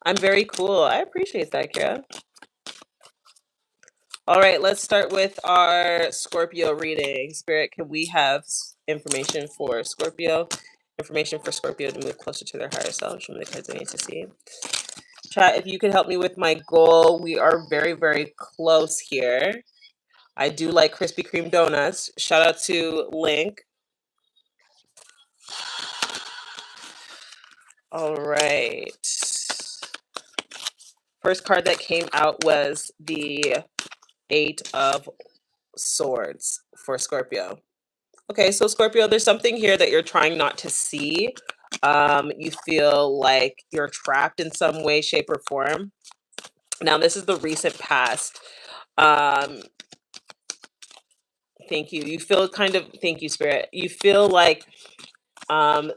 I'm very cool. I appreciate that, Kira. All right, let's start with our Scorpio reading. Spirit, can we have information for Scorpio? Information for Scorpio to move closer to their higher self. Show me the cards I need to see. Chat, if you could help me with my goal, we are very, very close here. I do like Krispy Kreme donuts. Shout out to Link. All right. First card that came out was the Eight of Swords for Scorpio. Okay, so Scorpio, there's something here that you're trying not to see. You feel like you're trapped in some way, shape, or form. Now, this is the recent past. Um, thank you. You feel thank you, Spirit. You feel like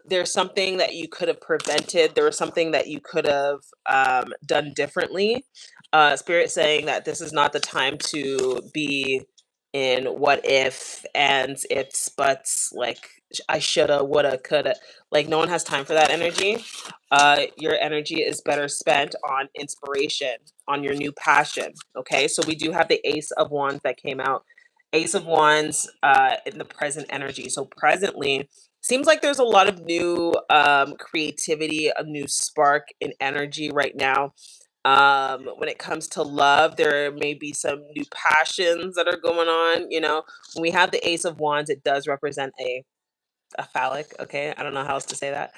there's something that you could have prevented. There was something that you could have done differently. Spirit saying that this is not the time to be in what if, ands, ifs, buts, like I shoulda, woulda, coulda. Like no one has time for that energy. Your energy is better spent on inspiration, on your new passion. Okay, so we do have the Ace of Wands that came out. Ace of Wands in the present energy. So presently, seems like there's a lot of new creativity, a new spark in energy right now. When it comes to love, there may be some new passions that are going on. When we have the Ace of Wands, it does represent a phallic. Okay, I don't know how else to say that.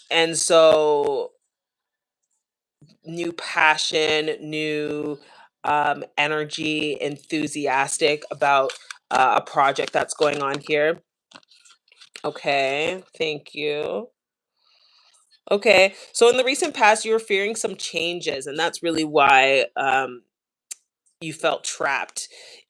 And so new passion, new energy, enthusiastic about a project that's going on here. Okay, thank you. Okay, so in the recent past, you were fearing some changes, and that's really why you felt trapped.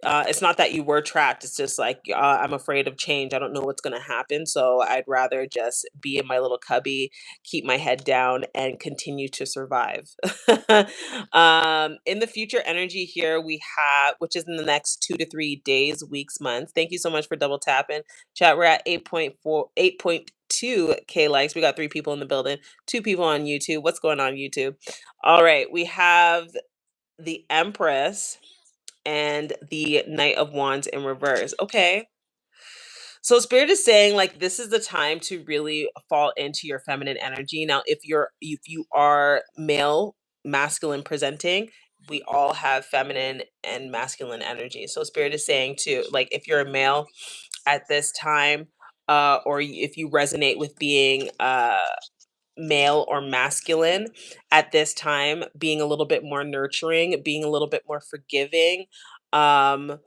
It's not that you were trapped, it's just like I'm afraid of change. I don't know what's going to happen. So I'd rather just be in my little cubby, keep my head down, and continue to survive. In the future energy here, we have, which is in the next 2 to 3 days, weeks, months. Thank you so much for double tapping. Chat, we're at 8.2K likes. We got 3 people in the building, 2 people on YouTube. What's going on, YouTube? All right, we have the Empress and the Knight of Wands in reverse. Okay. So Spirit is saying like this is the time to really fall into your feminine energy. Now, if you are male, masculine presenting, we all have feminine and masculine energy. So Spirit is saying to like if you're a male at this time, if you resonate with being male or masculine at this time, being a little bit more nurturing, being a little bit more forgiving, um,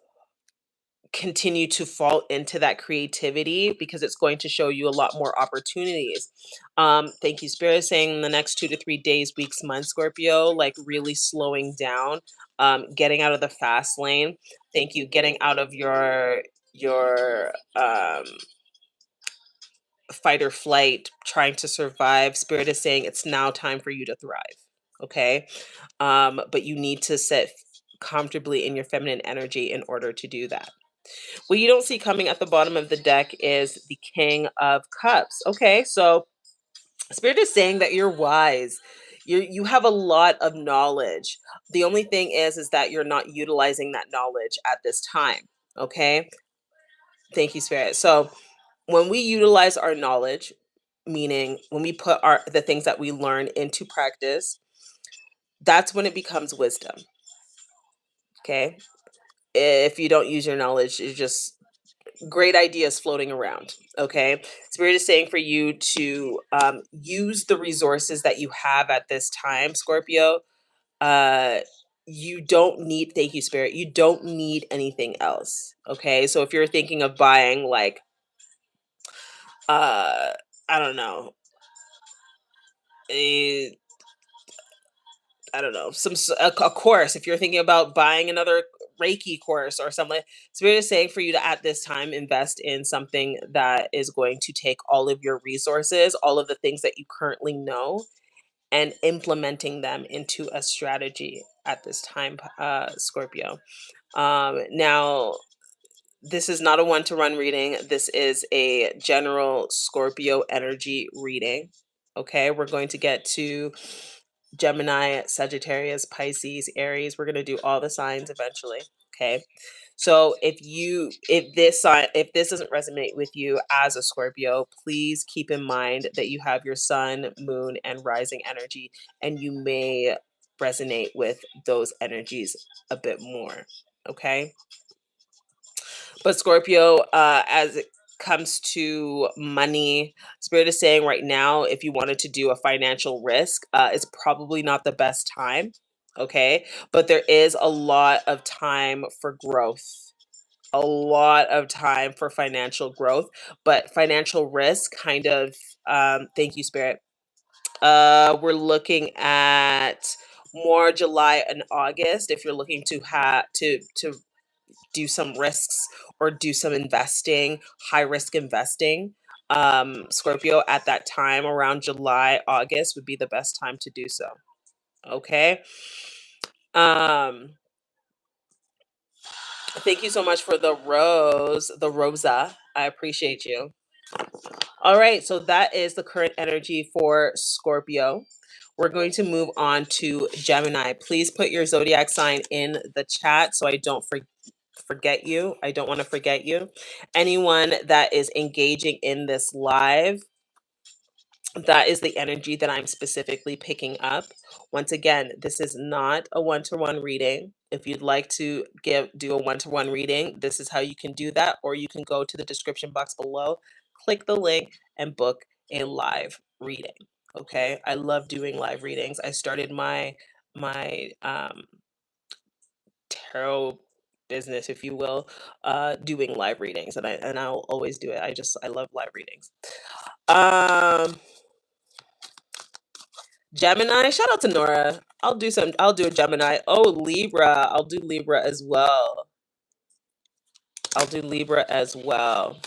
continue to fall into that creativity because it's going to show you a lot more opportunities. Thank you, Spirit, saying in the next 2 to 3 days, weeks, months, Scorpio, like really slowing down, getting out of the fast lane. Thank you, getting out of your fight or flight, trying to survive. Spirit is saying it's now time for you to thrive. Okay. But you need to sit comfortably in your feminine energy in order to do that. What you don't see coming at the bottom of the deck is the King of Cups. Okay. So Spirit is saying that you're wise. You have a lot of knowledge. The only thing is that you're not utilizing that knowledge at this time. Okay. Thank you, Spirit. So when we utilize our knowledge, meaning when we put the things that we learn into practice, that's when it becomes wisdom. Okay. If you don't use your knowledge, it's just great ideas floating around. Okay. Spirit is saying for you to use the resources that you have at this time, Scorpio. Uh, you don't need, thank you, Spirit. You don't need anything else. Okay. So if you're thinking of buying like, uh, I don't know, a I don't know, a course. If you're thinking about buying another Reiki course or something, Spirit is saying for you to at this time invest in something that is going to take all of your resources, all of the things that you currently know, and implementing them into a strategy at this time, Scorpio. Now, this is not a one to one reading. This is a general Scorpio energy reading. Okay, we're going to get to Gemini, Sagittarius, Pisces, Aries. We're going to do all the signs eventually. Okay. So if this doesn't resonate with you as a Scorpio, please keep in mind that you have your sun, moon, and rising energy, and you may resonate with those energies a bit more. Okay. But Scorpio, as it comes to money, Spirit is saying right now, if you wanted to do a financial risk, it's probably not the best time. Okay. But there is a lot of time for growth, a lot of time for financial growth, but financial risk kind of, thank you, Spirit. We're looking at more July and August if you're looking to have to do some risks or do some investing, high risk investing. Scorpio, at that time around July, August would be the best time to do so. Okay. Um, thank you so much for the Rosa. I appreciate you. All right, so that is the current energy for Scorpio. We're going to move on to Gemini. Please put your zodiac sign in the chat so I don't forget you. I don't want to forget you. Anyone that is engaging in this live, that is the energy that I'm specifically picking up. Once again, this is not a one-to-one reading. If you'd like to do a one-to-one reading, this is how you can do that, or you can go to the description box below, click the link, and book a live reading. Okay, I love doing live readings. I started my tarot business, if you will, doing live readings, and I'll always do it. I love live readings. Um, Gemini, shout out to Nora. I'll do a Gemini. Oh, Libra. I'll do Libra as well. I'll do Libra as well.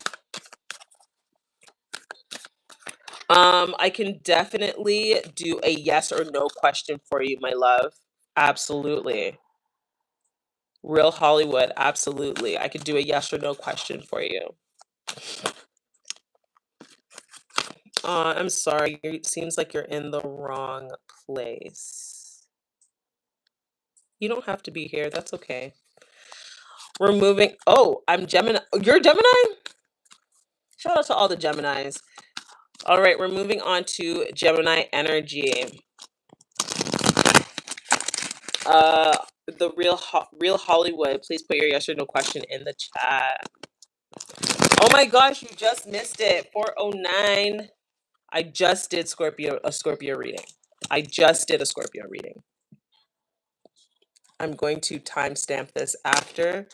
I can definitely do a yes or no question for you, my love. Absolutely. Real Hollywood, absolutely. I could do a yes or no question for you. I'm sorry. It seems like you're in the wrong place. You don't have to be here. That's okay. We're moving. Oh, I'm Gemini. You're Gemini? Shout out to all the Geminis. All right, we're moving on to Gemini energy. Uh, real Hollywood. Please put your yes or no question in the chat. Oh my gosh, you just missed it. 409. I just did a Scorpio reading. I just did a Scorpio reading. I'm going to timestamp this after.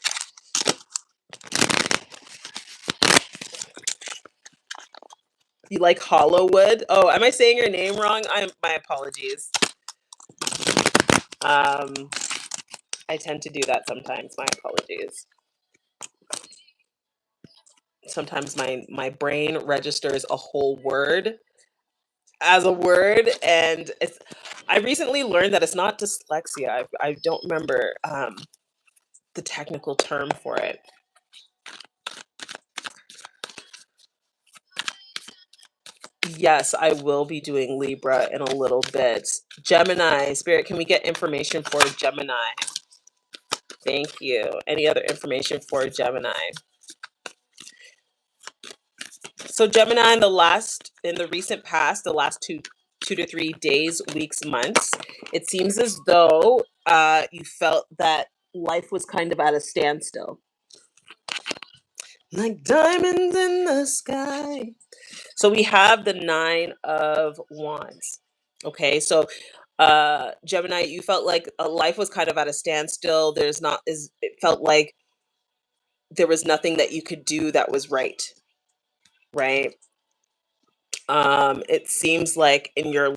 You like Hollywood? Oh, am I saying your name wrong? My apologies. I tend to do that sometimes. My apologies. Sometimes my brain registers a whole word as a word, and I recently learned that it's not dyslexia. I don't remember the technical term for it. Yes, I will be doing Libra in a little bit. Gemini, Spirit, can we get information for Gemini? Thank you. Any other information for Gemini? So Gemini, in the recent past, the last two to 3 days, weeks, months, it seems as though you felt that life was kind of at a standstill. Like diamonds in the sky. So we have the 9 of Wands. Okay, so Gemini, you felt like life was kind of at a standstill. It felt like there was nothing that you could do that was right, right? It seems like in your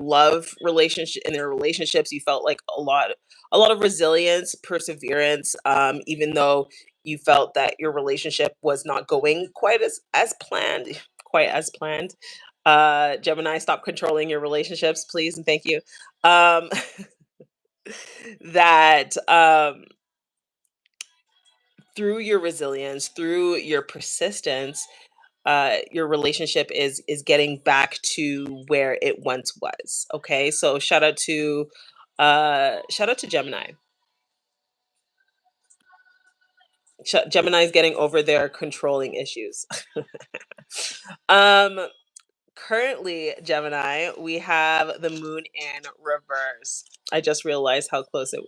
relationships, you felt like a lot of resilience, perseverance, even though you felt that your relationship was not going quite as planned, quite as planned. Gemini, stop controlling your relationships, please, and thank you. Um, that through your resilience, through your persistence, your relationship is getting back to where it once was. Okay, so shout out to Gemini. Gemini is getting over their controlling issues. um Currently, Gemini, we have the moon in reverse. I just realized how close it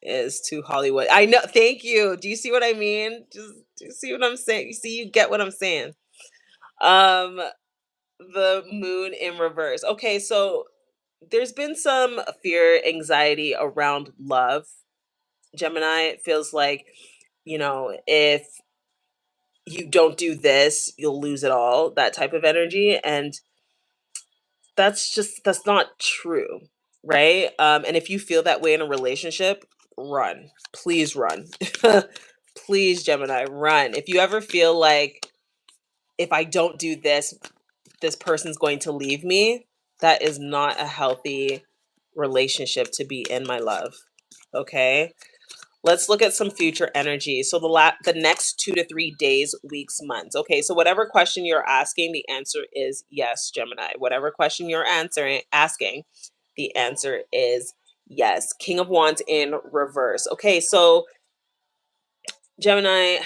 is to Hollywood. I know. Thank you. Do you see what I mean? Just do you see what I'm saying? You see, you get what I'm saying. Um, the moon in reverse. Okay, so there's been some fear, anxiety around love. Gemini, it feels like, if you don't do this, you'll lose it all, that type of energy. And that's not true, right? And if you feel that way in a relationship, run. Please run. Please, Gemini, run. If you ever feel like, if I don't do this, this person's going to leave me, that is not a healthy relationship to be in, my love. Okay? Let's look at some future energy. So the next 2 to 3 days, weeks, months. Okay, so whatever question you're asking, the answer is yes, Gemini. Whatever question you're asking, the answer is yes. King of Wands in reverse. Okay, so Gemini,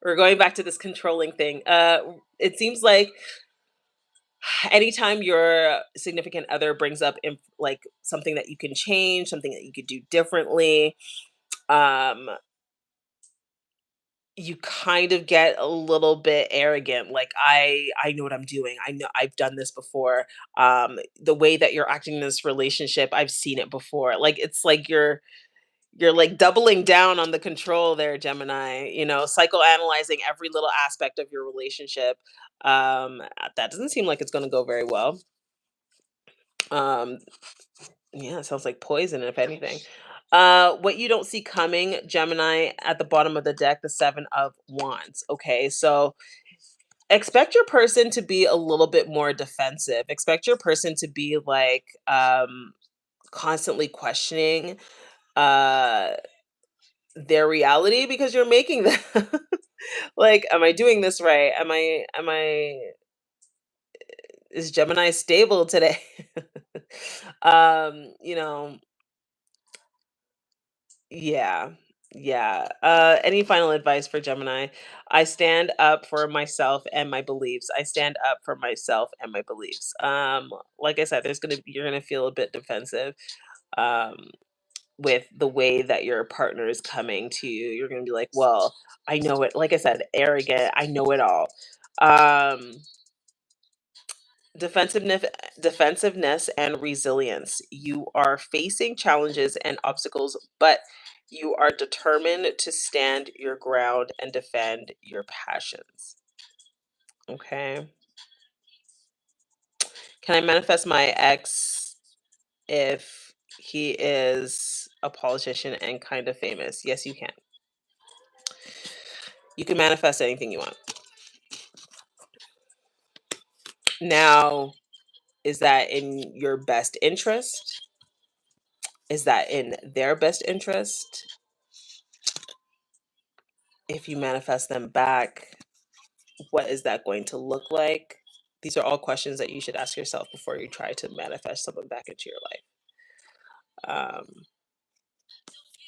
we're going back to this controlling thing. It seems like anytime your significant other brings up like something that you can change, something that you could do differently, um you kind of get a little bit arrogant, like, I know what I'm doing, I know I've done this before. The way that you're acting in this relationship, I've seen it before. Like, it's like you're like doubling down on the control there, Gemini, psychoanalyzing every little aspect of your relationship. That doesn't seem like it's going to go very well. um yeah, it sounds like poison, if anything. What you don't see coming, Gemini, at the bottom of the deck, the Seven of Wands. Okay, so expect your person to be a little bit more defensive. Expect your person to be like, constantly questioning uh their reality, because you're making them like, am I doing this right? Am I is Gemini stable today? um you know Yeah. Yeah. Any final advice for Gemini? I stand up for myself and my beliefs. I stand up for myself and my beliefs. Like I said, you're gonna feel a bit defensive um with the way that your partner is coming to you. You're gonna be like, well, I know it. Like I said, arrogant, I know it all. Um Defensiveness, defensiveness and resilience. You are facing challenges and obstacles, but you are determined to stand your ground and defend your passions. Okay. Can I manifest my ex if he is a politician and kind of famous? Yes, you can. You can manifest anything you want. Now, is that in your best interest? Is that in their best interest? If you manifest them back, what is that going to look like? These are all questions that you should ask yourself before you try to manifest someone back into your life.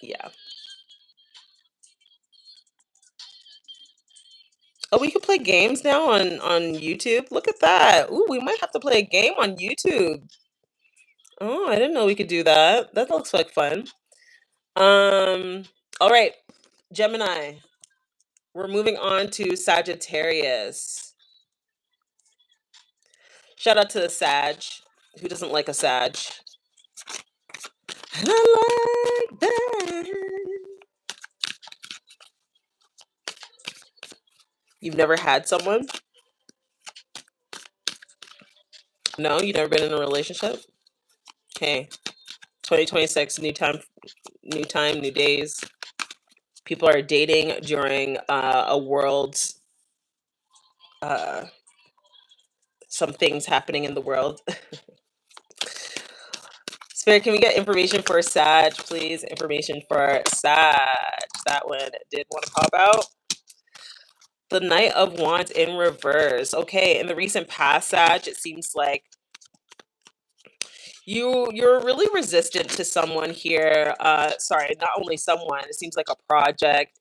Yeah. Oh, we can play games now on YouTube. Look at that. Ooh, we might have to play a game on YouTube. Oh, I didn't know we could do that. That looks like fun. Um, all right, Gemini. We're moving on to Sagittarius. Shout out to the Sag. Who doesn't like a Sag? And I like that. You've never had someone? No, you've never been in a relationship? Okay. 2026, new time, new days. People are dating during a world, uh, some things happening in the world. Spirit, can we get information for Sag, please? Information for Sag. That one did want to pop out. The Knight of Wands in reverse. Okay, in the recent past, Sag, it seems like you're really resistant to someone here. Sorry, not only someone, it seems like a project.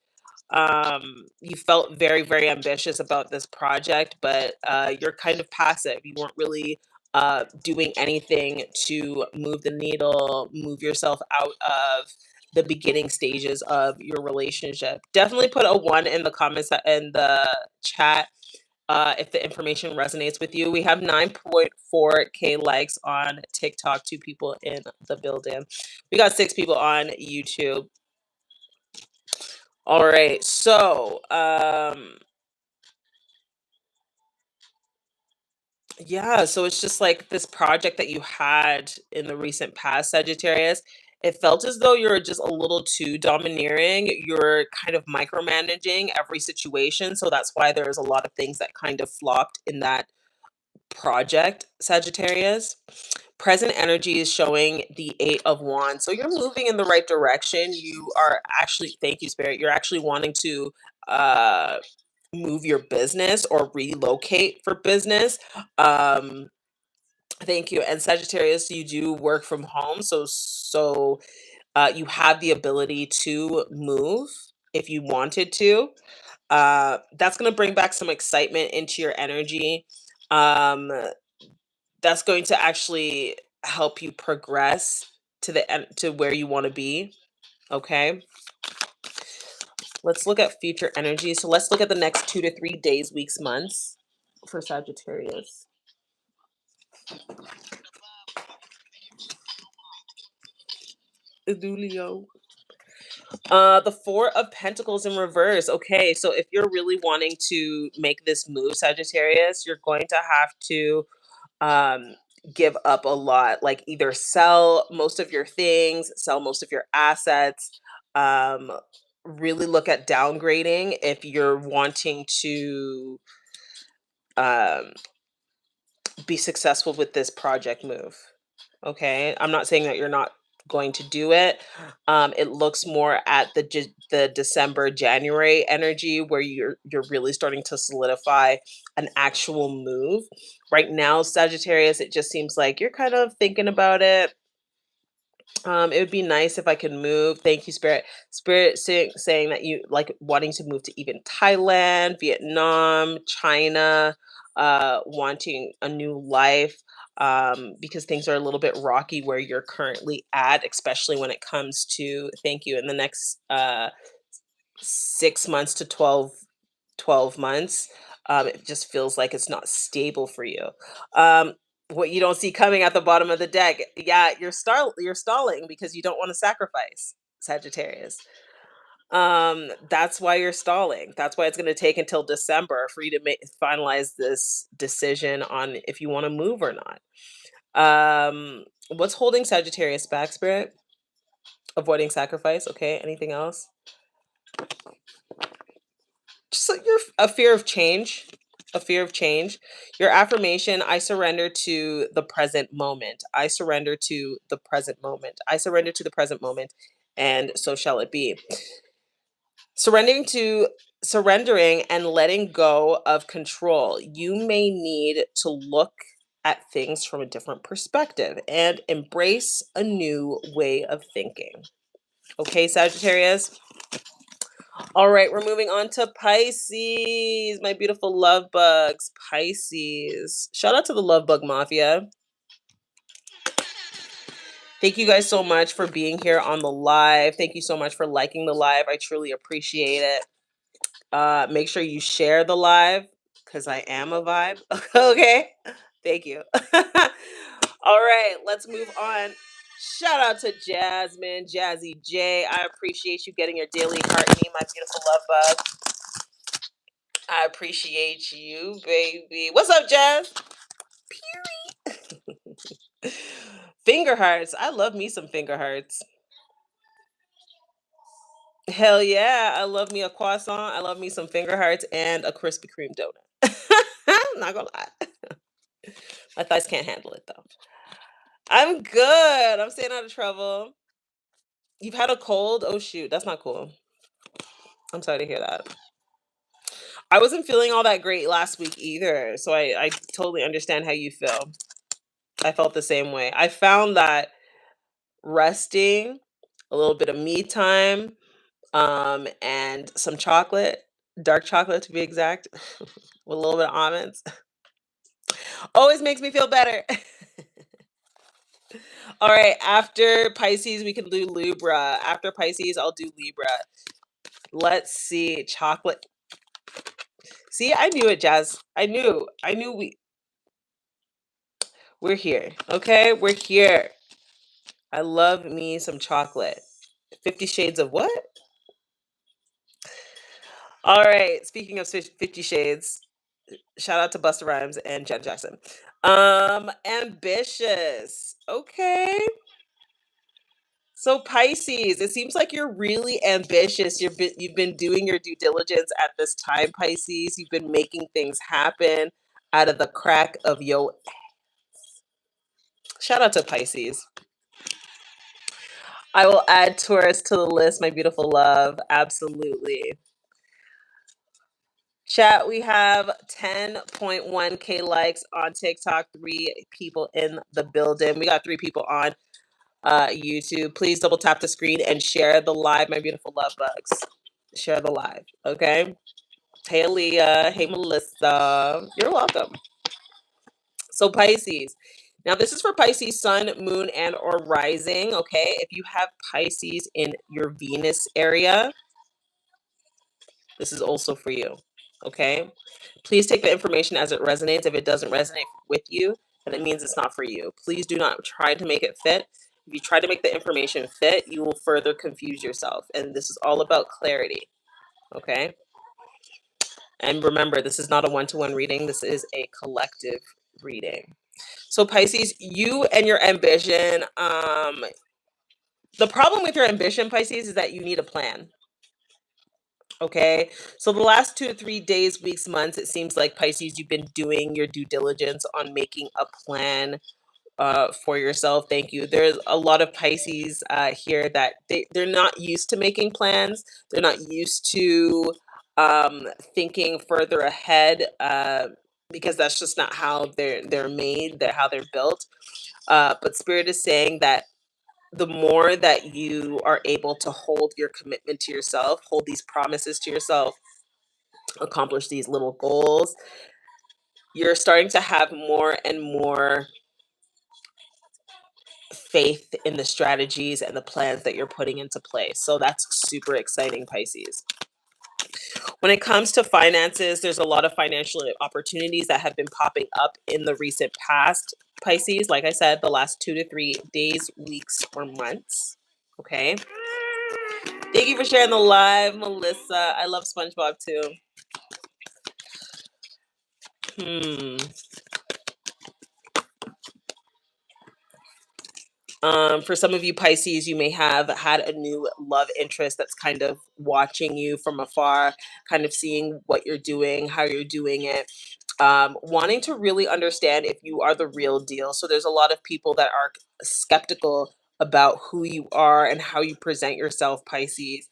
You felt very, very ambitious about this project, but you're kind of passive. You weren't really doing anything to move the needle, move yourself out of the beginning stages of your relationship. Definitely put a one in the comments in the chat if the information resonates with you. We have 9.4K likes on TikTok, 2 people in the building. We got 6 people on YouTube. All right. So, yeah, so it's just like this project that you had in the recent past, Sagittarius. It felt as though you're just a little too domineering. You're kind of micromanaging every situation. So that's why there's a lot of things that kind of flopped in that project, Sagittarius. Present energy is showing the 8 of Wands. So you're moving in the right direction. You are actually, thank you, Spirit. You're actually wanting to uh move your business or relocate for business. Um thank you. And Sagittarius, you do work from home. So you have the ability to move if you wanted to. That's going to bring back some excitement into your energy. Um that's going to actually help you progress to to where you want to be. Okay, let's look at future energy. So let's look at the next 2 to 3 days, weeks, months for Sagittarius. Idulio. The Four of Pentacles in reverse. Okay, so if you're really wanting to make this move, Sagittarius, you're going to have to um give up a lot, like either sell most of your things, sell most of your assets, um really look at downgrading if you're wanting to um be successful with this project move. Okay, I'm not saying that you're not going to do it. It looks more at the December January energy where you're really starting to solidify an actual move. Right now, Sagittarius, it just seems like you're kind of thinking about it. It would be nice if I could move. Thank you, Spirit. Spirit saying that you like wanting to move to even Thailand, Vietnam, China, wanting a new life, because things are a little bit rocky where you're currently at, especially when it comes to, thank you, in the next 6 months to 12 months. It just feels like it's not stable for you. What you don't see coming at the bottom of the deck, yeah, you're stalling because you don't want to sacrifice, Sagittarius. That's why you're stalling. That's why it's going to take until December for you to finalize this decision on if you want to move or not. What's holding Sagittarius back, Spirit? Avoiding sacrifice. Okay. Anything else? Just like a fear of change, a fear of change. Your affirmation: I surrender to the present moment. I surrender to the present moment. I surrender to the present moment, and so shall it be. Surrendering and letting go of control. You may need to look at things from a different perspective and embrace a new way of thinking. Okay, Sagittarius? All right, we're moving on to Pisces, my beautiful love bugs. Pisces. Shout out to the Love Bug Mafia. Thank you guys so much for being here on the live. Thank you so much for liking the live. I truly appreciate it. Make sure you share the live because I am a vibe. Okay. Thank you. All right, let's move on. Shout out to Jasmine, Jazzy J. I appreciate you getting your daily heart me, my beautiful love bug. I appreciate you, baby. What's up, Jazz? Period. Finger hearts. I love me some finger hearts. Hell yeah. I love me a croissant. I love me some finger hearts and a Krispy Kreme donut. Not gonna lie. My thighs can't handle it though. I'm good. I'm staying out of trouble. You've had a cold? Oh shoot, that's not cool. I'm sorry to hear that. I wasn't feeling all that great last week either, so I totally understand how you feel. I felt the same way. I found that resting, a little bit of me time, and some chocolate, dark chocolate to be exact, with a little bit of almonds, always makes me feel better. All right, after Pisces, we can do Libra. After Pisces, I'll do Libra. Let's see, chocolate. See, I knew it, Jazz. I knew we're here. Okay, we're here. I love me some chocolate. 50 Shades of what? All right, speaking of 50 Shades, shout out to Busta Rhymes and Jen Jackson. Ambitious. Okay. So Pisces, it seems like you're really ambitious. You've been doing your due diligence at this time, Pisces. You've been making things happen out of the crack of your shout out to Pisces. I will add Taurus to the list, my beautiful love. Absolutely. Chat, we have 10.1K likes on TikTok, 3 people in the building. We got 3 people on YouTube. Please double tap the screen and share the live, my beautiful love bugs. Share the live, okay? Hey, Aaliyah. Hey, Melissa. You're welcome. So, Pisces. Now, this is for Pisces, Sun, Moon, and or Rising, okay? If you have Pisces in your Venus area, this is also for you, okay? Please take the information as it resonates. If it doesn't resonate with you, then it means it's not for you. Please do not try to make it fit. If you try to make the information fit, you will further confuse yourself. And this is all about clarity, okay? And remember, this is not a one-to-one reading. This is a collective reading. So Pisces, you and your ambition, the problem with your ambition, Pisces, is that you need a plan. Okay. So the last 2 to 3 days, weeks, months, it seems like Pisces, you've been doing your due diligence on making a plan for yourself. Thank you. There's a lot of Pisces here that they're not used to making plans. They're not used to thinking further ahead because that's just not how they're made, how they're built. But Spirit is saying that the more that you are able to hold your commitment to yourself, hold these promises to yourself, accomplish these little goals, you're starting to have more and more faith in the strategies and the plans that you're putting into place. So that's super exciting, Pisces. When it comes to finances, there's a lot of financial opportunities that have been popping up in the recent past, Pisces. Like I said, the last 2 to 3 days, weeks, or months. Okay. Thank you for sharing the live, Melissa. I love SpongeBob too. For some of you Pisces, you may have had a new love interest that's kind of watching you from afar, kind of seeing what you're doing, how you're doing it, wanting to really understand if you are the real deal. So there's a lot of people that are skeptical about who you are and how you present yourself, Pisces.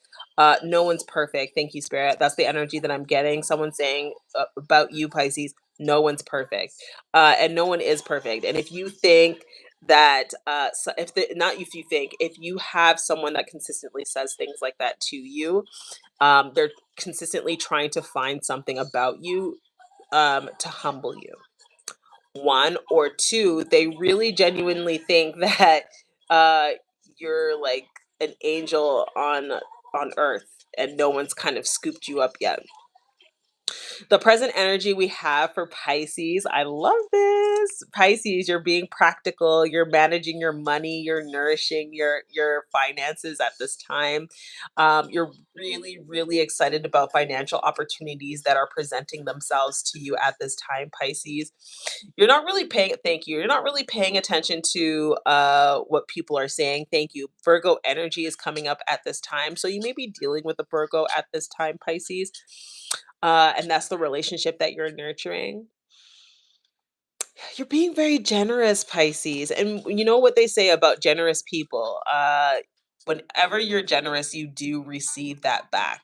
No one's perfect. Thank you, Spirit. That's the energy that I'm getting. Someone saying about you, Pisces, no one's perfect. And no one is perfect. And if you think that so if the not if you think if you have someone that consistently says things like that to you, they're consistently trying to find something about you to humble you. One or two, they really genuinely think that uh you're like an angel on earth and no one's kind of scooped you up yet. The present energy we have for Pisces, I love this. Pisces, you're being practical, you're managing your money, you're nourishing your finances at this time. You're really, really excited about financial opportunities that are presenting themselves to you at this time, Pisces. You're not really paying, thank you. You're not really paying attention to what people are saying. Thank you. Virgo energy is coming up at this time. So you may be dealing with a Virgo at this time, Pisces. And that's the relationship that you're nurturing. You're being very generous, Pisces. And you know what they say about generous people? Whenever you're generous, you do receive that back.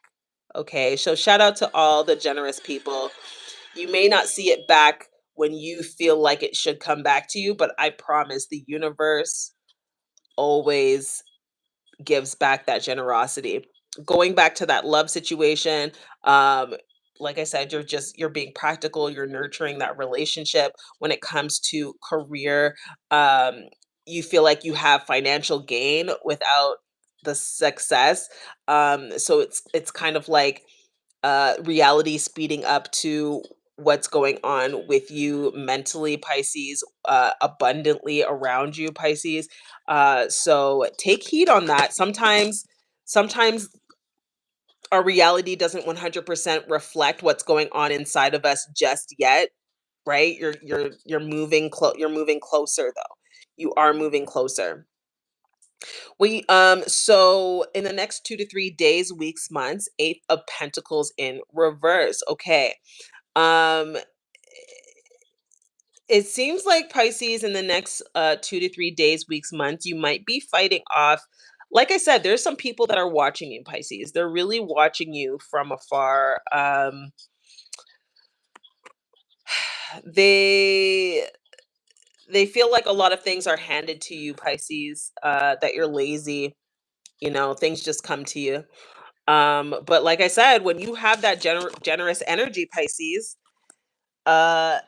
Okay, so shout out to all the generous people. You may not see it back when you feel like it should come back to you, but I promise the universe always gives back that generosity. Going back to that love situation, um, like I said, you're being practical, you're nurturing that relationship. When it comes to career, um, you feel like you have financial gain without the success. So it's kind of like reality speeding up to what's going on with you mentally, Pisces, abundantly around you, Pisces. So take heed on that. Sometimes our reality doesn't 100% reflect what's going on inside of us just yet, right? You're moving closer though. You are moving closer. So in the next 2 to 3 days, weeks, months, Eight of Pentacles in reverse. Okay. Um, it seems like Pisces in the next 2 to 3 days, weeks, months, you might be fighting off. Like I said, there's some people that are watching you, Pisces. They're really watching you from afar. They they feel like a lot of things are handed to you, Pisces. That you're lazy. Things just come to you. But like I said, when you have that generous energy, Pisces, uh,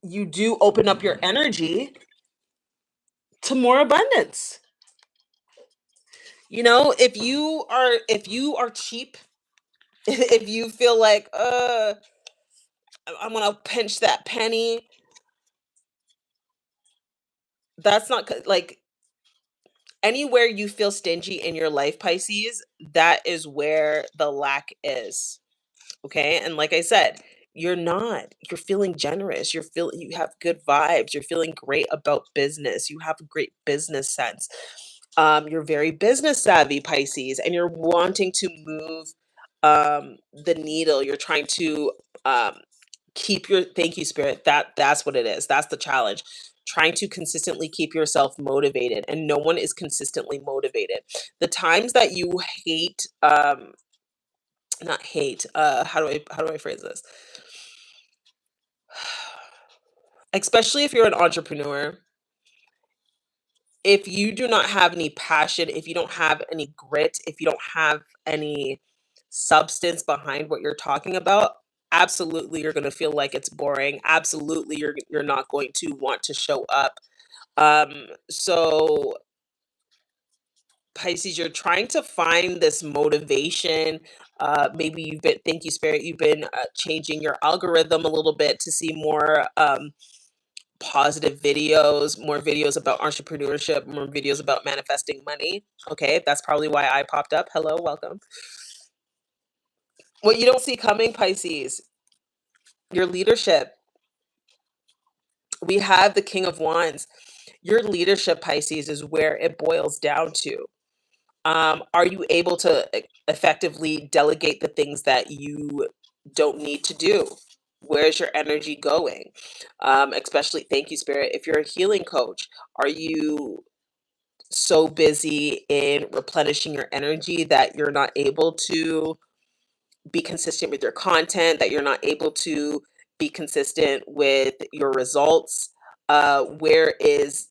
you do open up your energy to more abundance. If you are cheap, if you feel like I'm gonna pinch that penny, that's not like anywhere you feel stingy in your life, Pisces, that is where the lack is. Okay. And like I said, you're feeling generous. You have good vibes. You're feeling great about business. You have a great business sense. You're very business savvy, Pisces, and you're wanting to move the needle. You're trying to um, keep your thank you, spirit. That's what it is. That's the challenge. Trying to consistently keep yourself motivated, and no one is consistently motivated. The times that you hate, not hate, how do I phrase this? Especially if you're an entrepreneur, if you do not have any passion, if you don't have any grit, if you don't have any substance behind what you're talking about, absolutely you're going to feel like it's boring. Absolutely you're not going to want to show up. So Pisces, you're trying to find this motivation. Maybe you've been, thank you, Spirit, you've been changing your algorithm a little bit to see more positive videos, more videos about entrepreneurship, more videos about manifesting money. Okay, that's probably why I popped up. Hello, welcome. What you don't see coming, Pisces, your leadership. We have the King of Wands. Your leadership, Pisces, is where it boils down to. Are you able to effectively delegate the things that you don't need to do? Where's your energy going? Especially, thank you, Spirit. If you're a healing coach, are you so busy in replenishing your energy that you're not able to be consistent with your content, that you're not able to be consistent with your results? Where is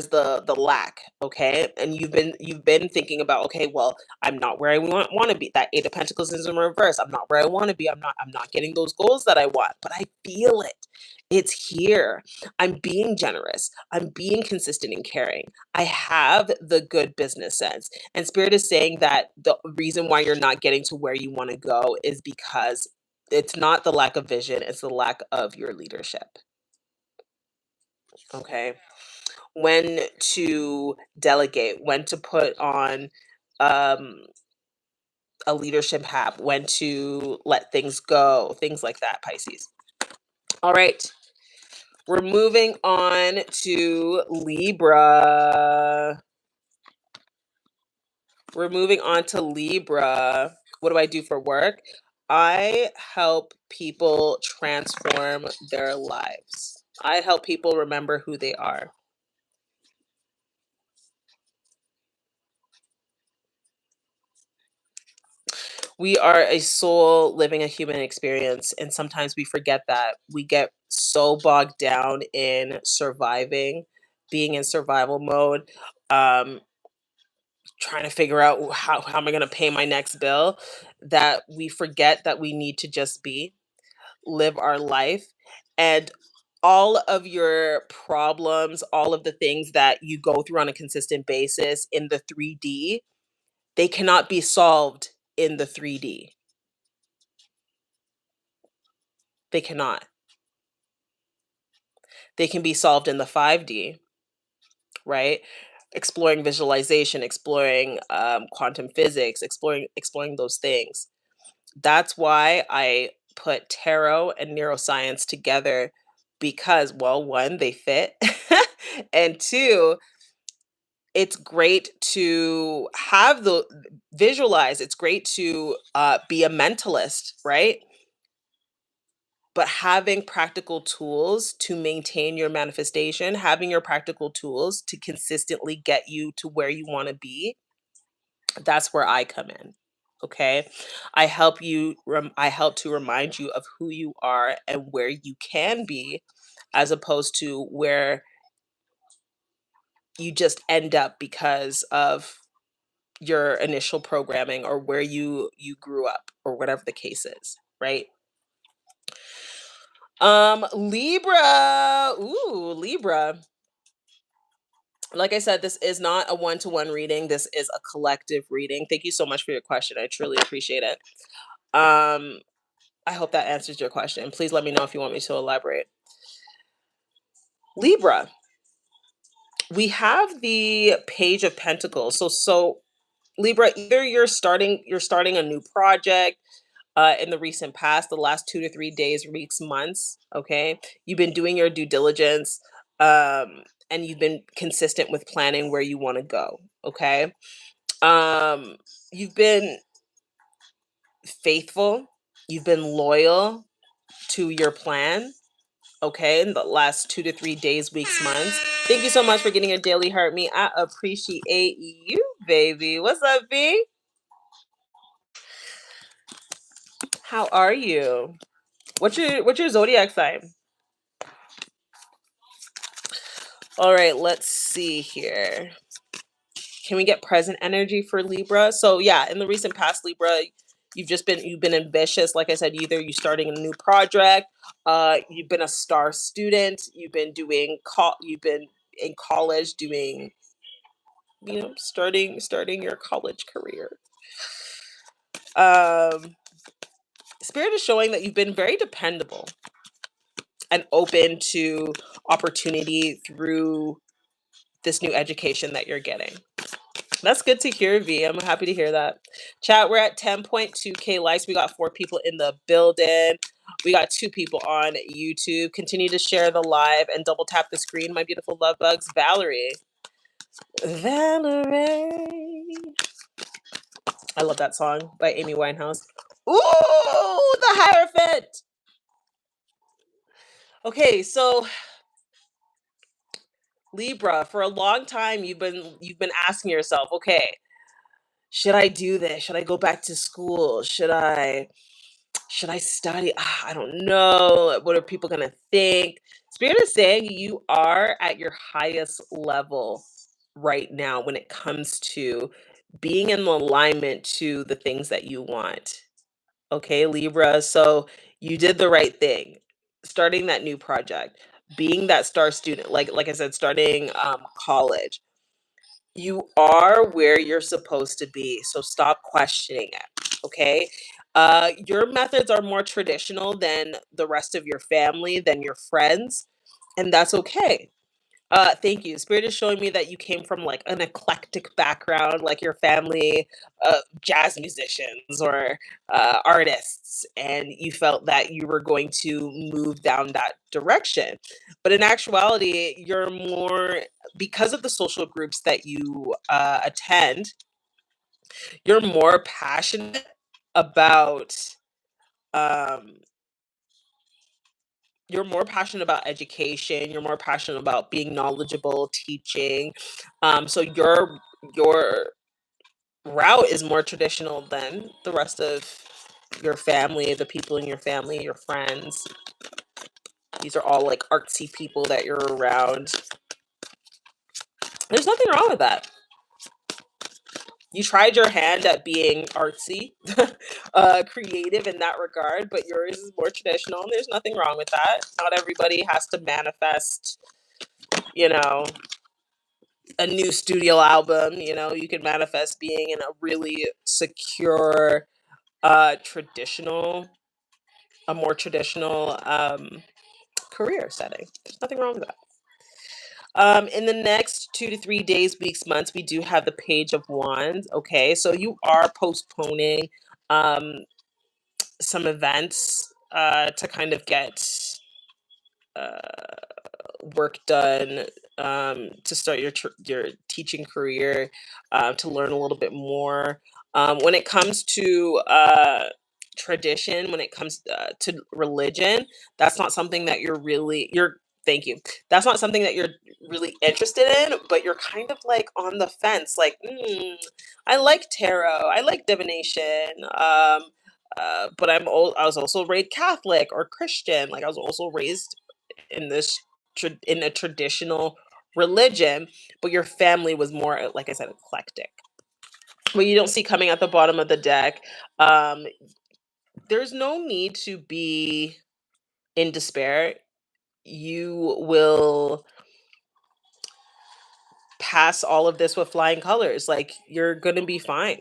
the lack? Okay, and you've been thinking about, okay, well, I'm not where I want to be. That Eight of Pentacles is in reverse. I'm not where I want to be. I'm not getting those goals that I want, but I feel it. It's here. I'm being generous. I'm being consistent and caring. I have the good business sense. And Spirit is saying that the reason why you're not getting to where you want to go is because it's not the lack of vision, it's the lack of your leadership. Okay. When to delegate, when to put on um, a leadership hat, when to let things go, things like that, Pisces. All right. We're moving on to Libra. We're moving on to Libra. What do I do for work? I help people transform their lives. I help people remember who they are. We are a soul living a human experience, and sometimes we forget that. We get so bogged down in surviving, being in survival mode, um, trying to figure out how am I gonna pay my next bill, that we forget that we need to just be, live our life, and all of your problems, all of the things that you go through on a consistent basis in the 3D, they cannot be solved in the 3D. They cannot. They can be solved in the 5D, right? Exploring visualization, exploring quantum physics, exploring those things. That's why I put tarot and neuroscience together because, well, one, they fit, and two, it's great to have the visualize. It's great to be a mentalist, right? But having practical tools to maintain your manifestation, having your practical tools to consistently get you to where you want to be, that's where I come in. Okay? I help to remind you of who you are and where you can be as opposed to where you just end up because of your initial programming or where you grew up or whatever the case is, right? Libra. Ooh, Libra. Like I said, this is not a one-to-one reading. This is a collective reading. Thank you so much for your question. I truly appreciate it. Um, I hope that answers your question. Please let me know if you want me to elaborate. Libra, we have the Page of Pentacles. So Libra, either you're starting a new project in the recent past, the last 2 to 3 days, weeks, months. Okay, you've been doing your due diligence, and you've been consistent with planning where you want to go. Okay, um, you've been faithful, you've been loyal to your plan. Okay, in the last 2 to 3 days, weeks, months. Thank you so much for getting your daily heart me. I appreciate you, baby. What's up, V? How are you? What's your zodiac sign? All right, let's see here. Can we get present energy for Libra? So yeah, in the recent past, Libra, you've been ambitious. Like I said, either you starting a new project, you've been a star student, you've been in college doing, starting your college career. Um, Spirit is showing that you've been very dependable and open to opportunity through this new education that you're getting. That's good to hear, V. I'm happy to hear that. Chat, we're at 10.2K likes. We got 4 people in the building. We got 2 people on YouTube. Continue to share the live and double tap the screen, my beautiful love bugs. Valerie. Valerie. I love that song by Amy Winehouse. Ooh, the Hierophant. Okay, so Libra, for a long time you've been asking yourself, okay, should I do this? Should I go back to school? Should I study? I don't know. What are people going to think? Spirit is saying you are at your highest level right now when it comes to being in alignment to the things that you want. Okay, Libra. So you did the right thing. Starting that new project, being that star student, like I said, starting college, you are where you're supposed to be, so stop questioning it, okay? Your methods are more traditional than the rest of your family, than your friends, and that's okay. Thank you. Spirit is showing me that you came from like an eclectic background, like your family, jazz musicians or artists, and you felt that you were going to move down that direction. But in actuality, you're more, because of the social groups that you attend, you're more passionate about um, education, you're more passionate about being knowledgeable, teaching. So your route is more traditional than the rest of your family, the people in your family, your friends. These are all like artsy people that you're around. There's nothing wrong with that. You tried your hand at being artsy, creative in that regard, but yours is more traditional. And there's nothing wrong with that. Not everybody has to manifest, you know, a new studio album. You can manifest being in a really secure, traditional, a more traditional career setting. There's nothing wrong with that. In the next 2 to 3 days, weeks, months, we do have the Page of Wands. Okay, so you are postponing um, some events to kind of get uh, work done, to start your teaching career, to learn a little bit more. When it comes to tradition, when it comes to religion, that's not something that you're. Thank you. That's not something that you're really interested in, but you're kind of like on the fence. Like, I like tarot, I like divination. But I was also raised Catholic or Christian. Like I was also raised in this in a traditional religion, but your family was more, like I said, eclectic. What you don't see coming at the bottom of the deck, um, there's no need to be in despair. You will pass all of this with flying colors. Like you're gonna be fine.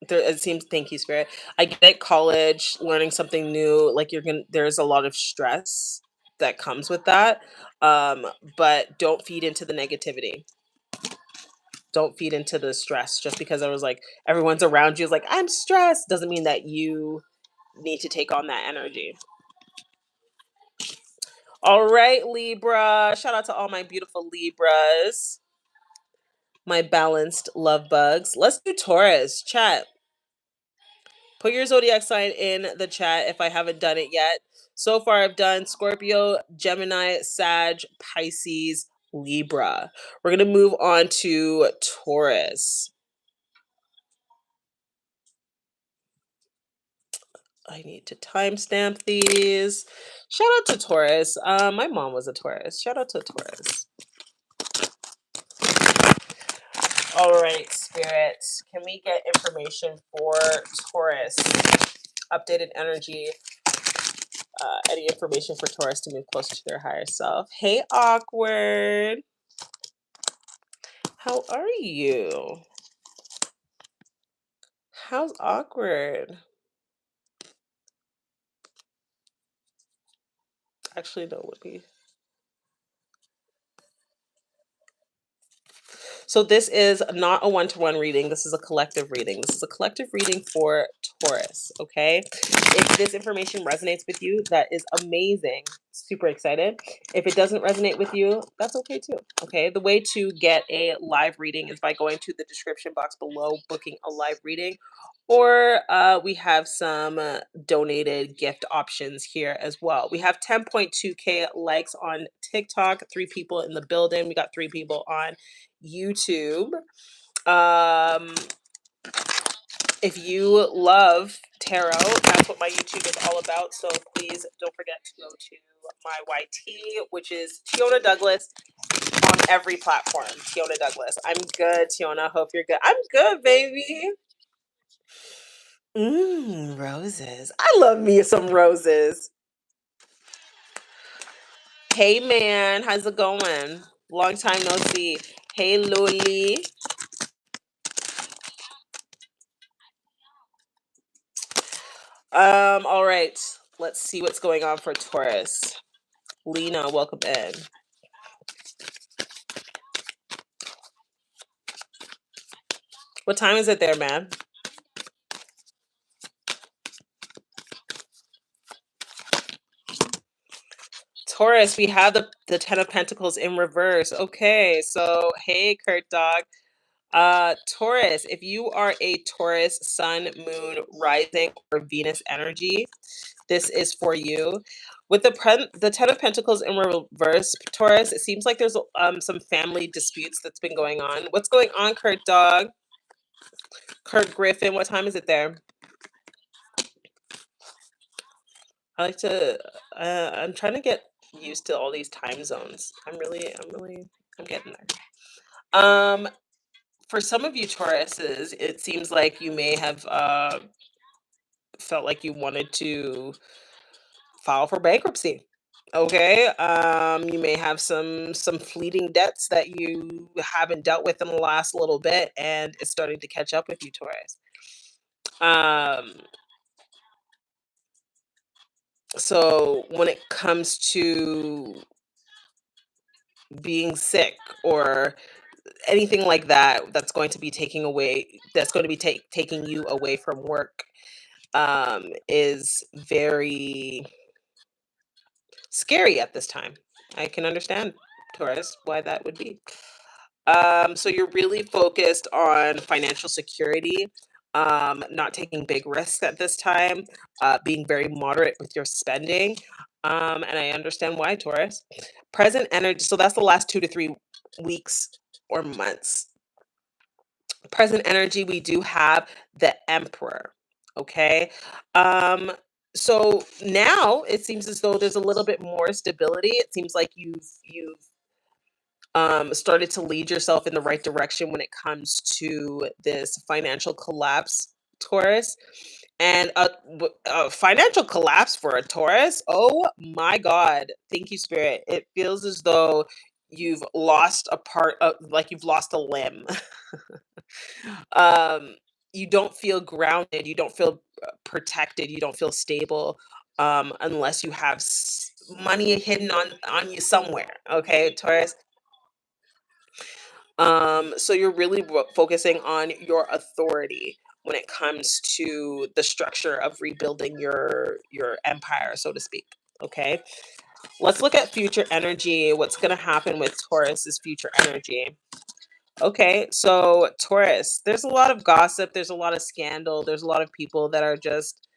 It seems, thank you, Spirit. I get it, college, learning something new, like there's a lot of stress that comes with that. Um, but don't feed into the negativity. Don't feed into the stress. Just because I was like, everyone's around you is like, I'm stressed, doesn't mean that you need to take on that energy. All right, Libra. Shout out to all my beautiful Libras, my balanced love bugs. Let's do Taurus. Chat. Put your zodiac sign in the chat if I haven't done it yet. So far, I've done Scorpio, Gemini, Sag, Pisces, Libra. We're going to move on to Taurus. I need to timestamp these. Shout out to Taurus. My mom was a Taurus. Shout out to Taurus. All right, spirits. Can we get information for Taurus? Updated energy. Any information for Taurus to move closer to their higher self. Hey, awkward. How are you? How's awkward? Actually, no, let me. So this is not a one-to-one reading. This is a collective reading. This is a collective reading for Taurus, okay? If this information resonates with you, that is amazing. Super excited. If it doesn't resonate with you, that's okay too, okay? The way to get a live reading is by going to the description box below, booking a live reading, or we have some donated gift options here as well. We have 10.2K likes on TikTok, 3 people in the building. We got 3 people on YouTube. Um, if you love tarot, that's what my YouTube is all about. So please don't forget to go to my YT, which is Teona Douglas, on every platform. Teona Douglas. I'm good, Teona. Hope you're good. I'm good, baby. Roses. I love me some roses. Hey, man. How's it going? Long time no see. Hey, Loli. All right. Let's see what's going on for Taurus. Lena, welcome in. What time is it there, man? Taurus, we have the Ten of Pentacles in reverse. Okay, so hey, Kurt Dog. Taurus, if you are a Taurus sun, moon, rising, or Venus energy, this is for you. With the Ten of Pentacles in reverse, Taurus, it seems like there's some family disputes that's been going on. What's going on, Kurt Dog? Kurt Griffin, what time is it there? I like to. I'm trying to get used to all these time zones. I'm getting there. For some of you Tauruses, it seems like you may have felt like you wanted to file for bankruptcy. Okay. You may have some fleeting debts that you haven't dealt with in the last little bit, and it's starting to catch up with you, Taurus. Um, so when it comes to being sick or anything like that, that's going to be taking you away from work, is very scary at this time. I can understand, Taurus, why that would be. So you're really focused on financial security, not taking big risks at this time, being very moderate with your spending. And I understand why, Taurus. Present energy, so that's the last 2 to 3 weeks or months. Present energy, we do have the Emperor. Okay. Um, so now it seems as though there's a little bit more stability. It seems like you've started to lead yourself in the right direction when it comes to this financial collapse, Taurus. And a financial collapse for a Taurus. Oh my God. Thank you, Spirit. It feels as though you've lost a part of, like you've lost a limb. um, you don't feel grounded. You don't feel protected. You don't feel stable, unless you have money hidden on you somewhere. Okay, Taurus. So you're really focusing on your authority when it comes to the structure of rebuilding your empire, so to speak. Okay. Let's look at future energy. What's going to happen with Taurus's future energy? Okay, so Taurus, there's a lot of gossip, there's a lot of scandal, there's a lot of people that are just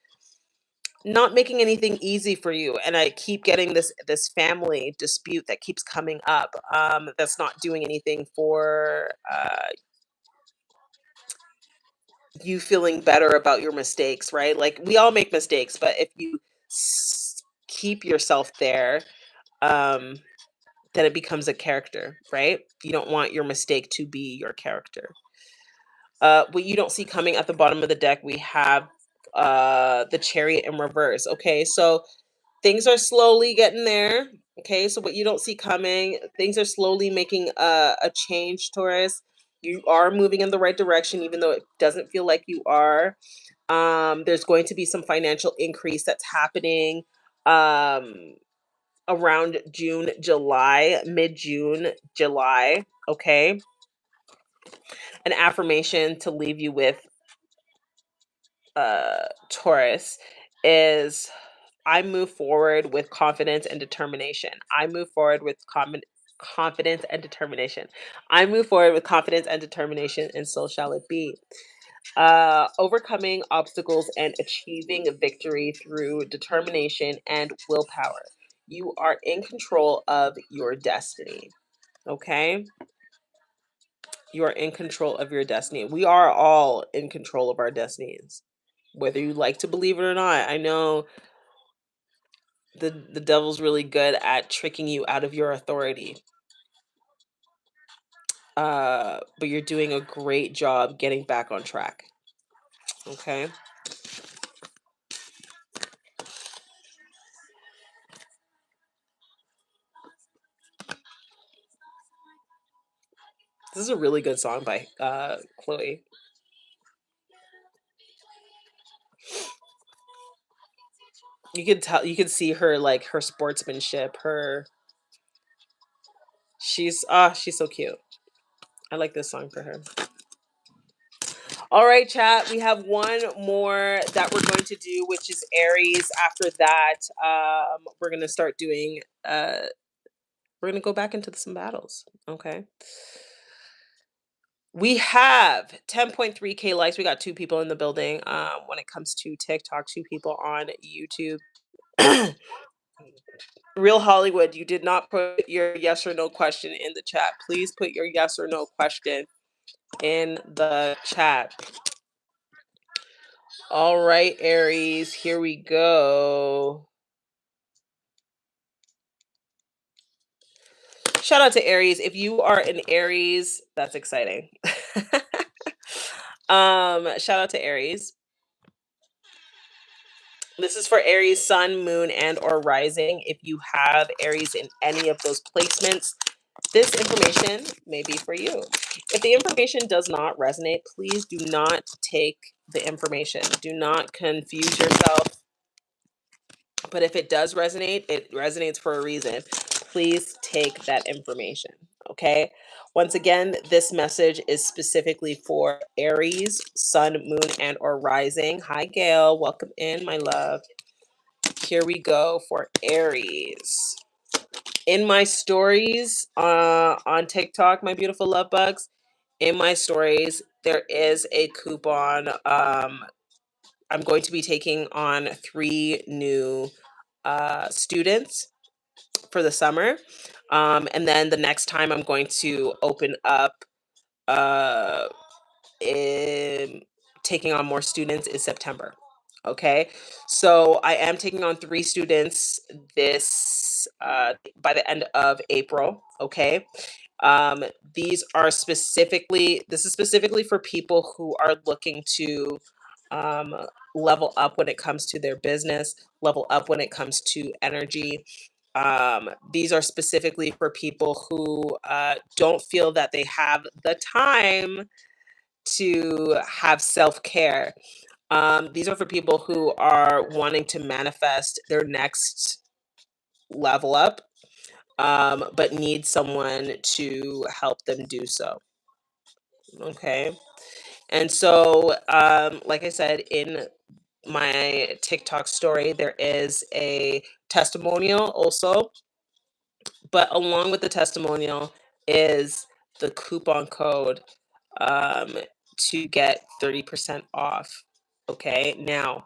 not making anything easy for you. And I keep getting this family dispute that keeps coming up. That's not doing anything for you feeling better about your mistakes, right? Like we all make mistakes, but if you keep yourself there, um, then it becomes a character, right? You don't want your mistake to be your character. What you don't see coming at the bottom of the deck, we have the Chariot in reverse. Okay, so things are slowly getting there. Okay, so what you don't see coming, things are slowly making a change, Taurus. You are moving in the right direction, even though it doesn't feel like you are. There's going to be some financial increase that's happening um, around June, July, mid June, July. Okay, an affirmation to leave you with, Taurus, is I move forward with confidence and determination. I move forward with confidence and determination. I move forward with confidence and determination, and so shall it be. Overcoming obstacles and achieving victory through determination and willpower. You are in control of your destiny. Okay? You are in control of your destiny. We are all in control of our destinies, whether you like to believe it or not. I know the devil's really good at tricking you out of your authority. But you're doing a great job getting back on track. Okay. This is a really good song by Chloe. You can tell, you can see her, like her sportsmanship, her she's so cute. I like this song for her. All right, chat. We have one more that we're going to do, which is Aries. After that, we're gonna start doing. We're gonna go back into some battles. Okay. We have 10.3K likes. We got two people in the building. When it comes to TikTok, two people on YouTube. Real Hollywood, you did not put your yes or no question in the chat. Please put your yes or no question in the chat. All right, Aries, here we go. Shout out to Aries. If you are an Aries, that's exciting. Shout out to Aries. This is for Aries, Sun, Moon, and or Rising. If you have Aries in any of those placements, this information may be for you. If the information does not resonate, please do not take the information. Do not confuse yourself. But if it does resonate, it resonates for a reason. Please take that information. Okay. Once again, this message is specifically for Aries, Sun, Moon, and or Rising. Hi, Gail. Welcome in, my love. Here we go for Aries. In my stories on TikTok, my beautiful love bugs, in my stories, there is a coupon. I'm going to be taking on 3 new students for the summer. And then the next time I'm going to open up uh, taking on more students is September. Okay, so I am taking on 3 students this by the end of April. Okay, um, these are specifically this is specifically for people who are looking to um, level up when it comes to their business, level up when it comes to energy. These are specifically for people who don't feel that they have the time to have self care. These are for people who are wanting to manifest their next level up, but need someone to help them do so. Okay. And so, like I said, in my TikTok story, there is a testimonial also, but along with the testimonial is the coupon code um, to get 30% off. Okay. Now,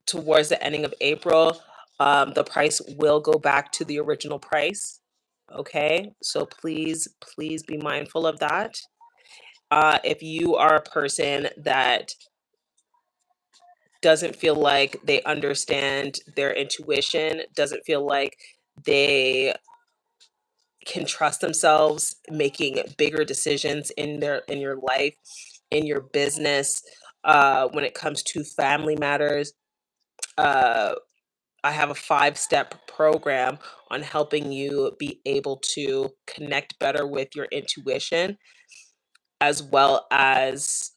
towards the ending of April, the price will go back to the original price. Okay. So please be mindful of that. If you are a person that doesn't feel like they understand their intuition, doesn't feel like they can trust themselves making bigger decisions in your life, in your business, when it comes to family matters, uh, I have a 5-step program on helping you be able to connect better with your intuition, as well as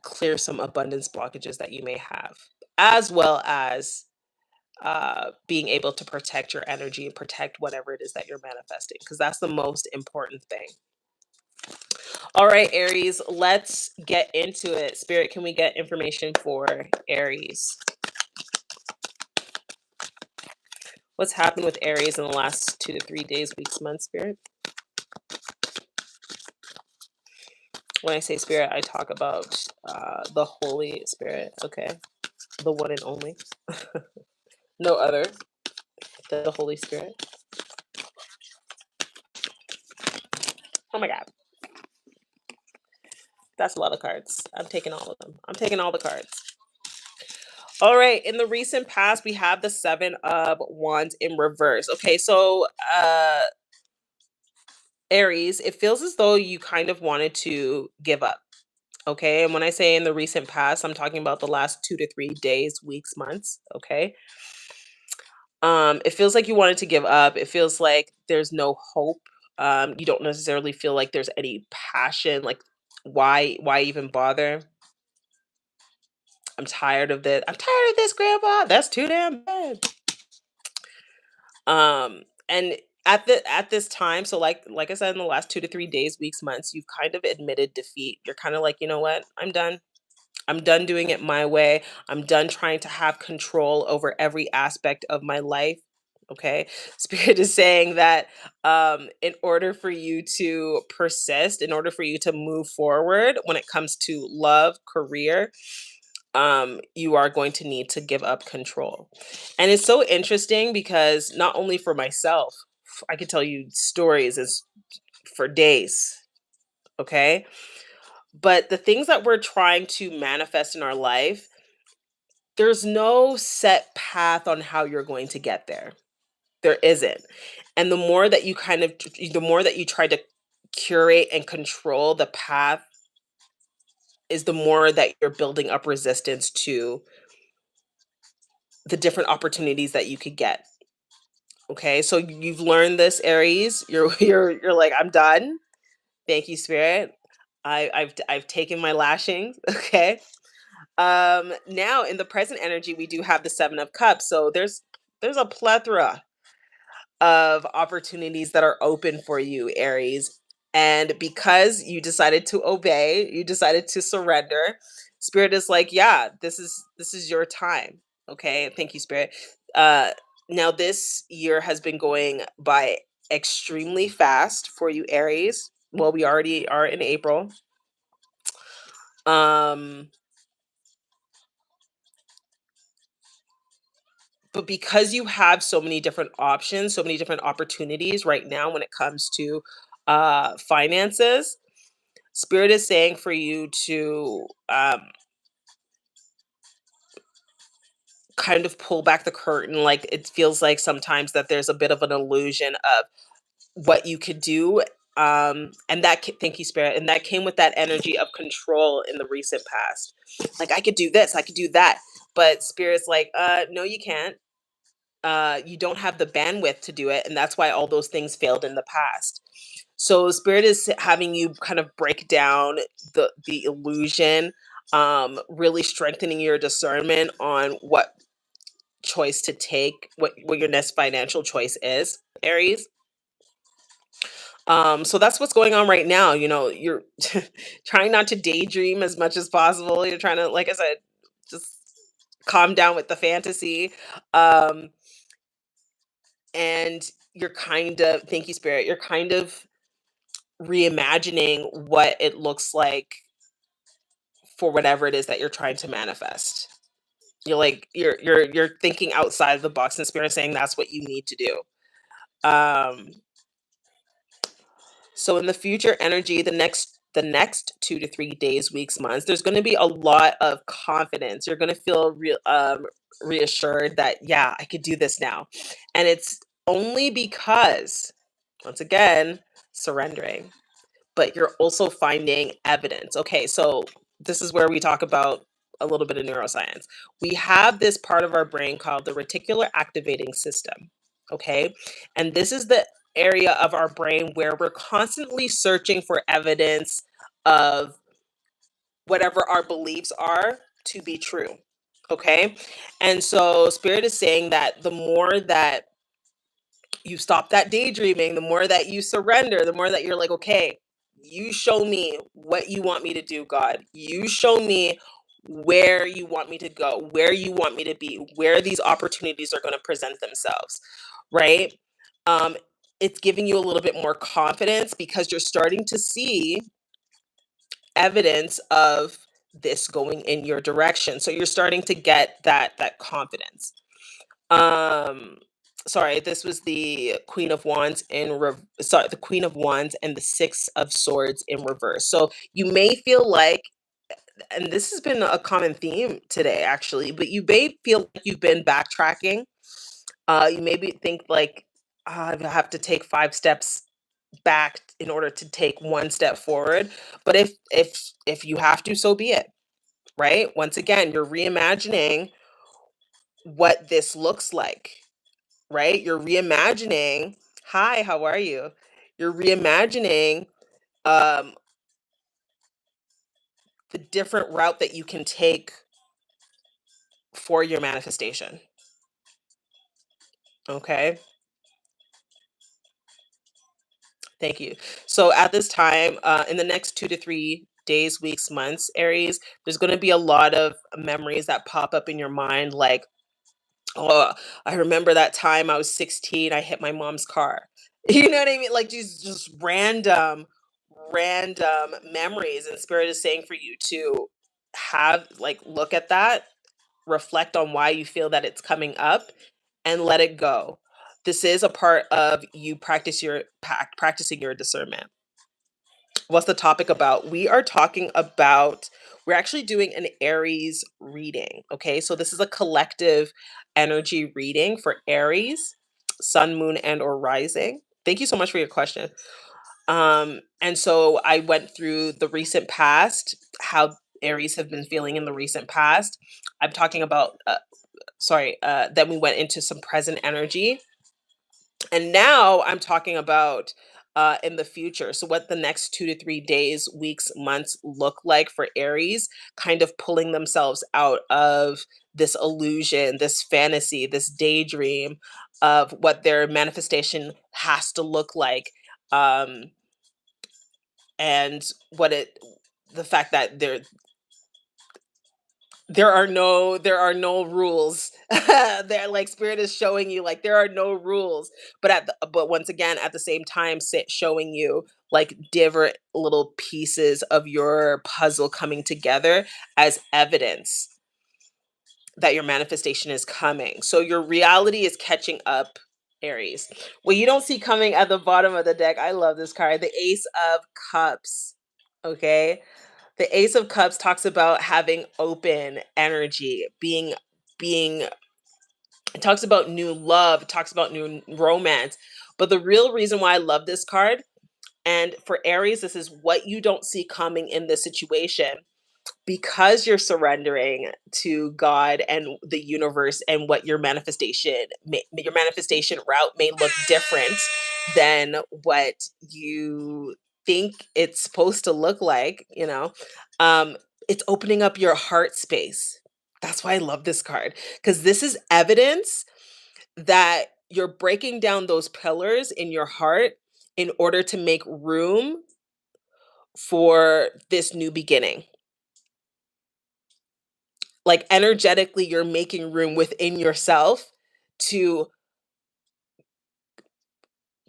clear some abundance blockages that you may have, as well as being able to protect your energy and protect whatever it is that you're manifesting, because that's the most important thing. All right, Aries, let's get into it. Spirit, can we get information for Aries? What's happened with Aries in the last 2 to 3 days, weeks, months, Spirit? When I say Spirit, I talk about the Holy Spirit, okay? The one and only. No other than the Holy Spirit. Oh my God. That's a lot of cards. I'm taking all of them. I'm taking all the cards. All right. In the recent past, we have the 7 of Wands in reverse. Okay, so Aries, it feels as though you kind of wanted to give up. Okay. And when I say in the recent past, I'm talking about the last 2 to 3 days, weeks, months. Okay. It feels like you wanted to give up. It feels like there's no hope. You don't necessarily feel like there's any passion. Like, why even bother? I'm tired of this. I'm tired of this, Grandpa. That's too damn bad. And at this time, so like I said, in the last 2 to 3 days, weeks, months, you've kind of admitted defeat. You're kind of like, you know what? I'm done. I'm done doing it my way. I'm done trying to have control over every aspect of my life. Okay. Spirit is saying that in order for you to persist, in order for you to move forward when it comes to love, career, you are going to need to give up control. And it's so interesting because not only for myself, I could tell you stories as for days. Okay. But the things that we're trying to manifest in our life, there's no set path on how you're going to get there. There isn't. And the more that you try to curate and control the path, is the more that you're building up resistance to the different opportunities that you could get. Okay, so you've learned this, Aries. You're like, I'm done. Thank you, Spirit. I've taken my lashings. Okay. Now in the present energy, we do have the Seven of Cups. So there's a plethora of opportunities that are open for you, Aries. And because you decided to obey, you decided to surrender, Spirit is like, yeah, this is your time. Okay. Thank you, Spirit. Uh Now this year has been going by extremely fast for you, Aries. Well, we already are in April. Um but because you have so many different options, so many different opportunities right now when it comes to finances, Spirit is saying for you to kind of pull back the curtain. Like, it feels like sometimes that there's a bit of an illusion of what you could do. And thank you, Spirit. And that came with that energy of control in the recent past. Like, I could do this, I could do that. But Spirit's like, no, you can't. You don't have the bandwidth to do it. And that's why all those things failed in the past. So Spirit is having you kind of break down the illusion, really strengthening your discernment on what choice to take, what your next financial choice is, Aries. So that's what's going on right now. You're trying not to daydream as much as possible. You're trying to, like I said, just calm down with the fantasy. Um, and you're kind of, thank you, Spirit, you're kind of reimagining what it looks like for whatever it is that you're trying to manifest. You're thinking outside of the box, and Spirit is saying that's what you need to do. Um, so in the future energy, the next 2 to 3 days, weeks, months, there's going to be a lot of confidence. You're going to feel reassured that, yeah, I could do this now, and it's only because, once again, surrendering. But you're also finding evidence. Okay, so this is where we talk about a little bit of neuroscience. We have this part of our brain called the reticular activating system. Okay, and this is the area of our brain where we're constantly searching for evidence of whatever our beliefs are to be true. Okay, and so Spirit is saying that the more that you stop that daydreaming, the more that you surrender, the more that you're like, okay, you show me what you want me to do, God. You show me where you want me to go, where you want me to be, where these opportunities are going to present themselves, right? Um, it's giving you a little bit more confidence because you're starting to see evidence of this going in your direction. So you're starting to get that confidence. Um, Sorry, this was the Queen of Wands sorry, the Queen of Wands and the Six of Swords in reverse. So you may feel like, and this has been a common theme today actually, but you may feel like you've been backtracking. You maybe think like, I have to take 5 steps back in order to take one step forward. But if you have to, so be it, right? Once again, you're reimagining what this looks like, right? You're reimagining, hi, how are you? You're reimagining um, the different route that you can take for your manifestation. Okay, thank you. So at this time, in the next 2 to 3 days, weeks, months, Aries, there's going to be a lot of memories that pop up in your mind, like, oh, I remember that time I was 16, I hit my mom's car. You know what I mean? Like, these just random memories. And Spirit is saying for you to have, like, look at that, reflect on why you feel that it's coming up, and let it go. This is a part of you practicing your discernment. What's the topic about? We are talking about, we're actually doing an Aries reading. Okay. So this is a collective energy reading for Aries, sun, moon, and or rising. Thank you so much for your question. And so I went through the recent past, how Aries have been feeling in the recent past. I'm talking about, then we went into some present energy. And now I'm talking about in the future. So, what the next 2 to 3 days, weeks, months look like for Aries, kind of pulling themselves out of this illusion, this fantasy, this daydream of what their manifestation has to look like. Um, and what it, the fact that there are no rules. They're like, spirit is showing you like there are no rules, but once again at the same time showing you like different little pieces of your puzzle coming together as evidence that your manifestation is coming. So your reality is catching up, Aries. What you don't see coming at the bottom of the deck, I love this card, the Ace of Cups. Okay, the Ace of Cups talks about having open energy, being it talks about new love, it talks about new romance. But the real reason why I love this card, and for Aries, this is what you don't see coming in this situation, because you're surrendering to God and the universe, and what your manifestation route may look different than what you think it's supposed to look like, um it's opening up your heart space. That's why I love this card, because this is evidence that you're breaking down those pillars in your heart in order to make room for this new beginning. Like, energetically, you're making room within yourself to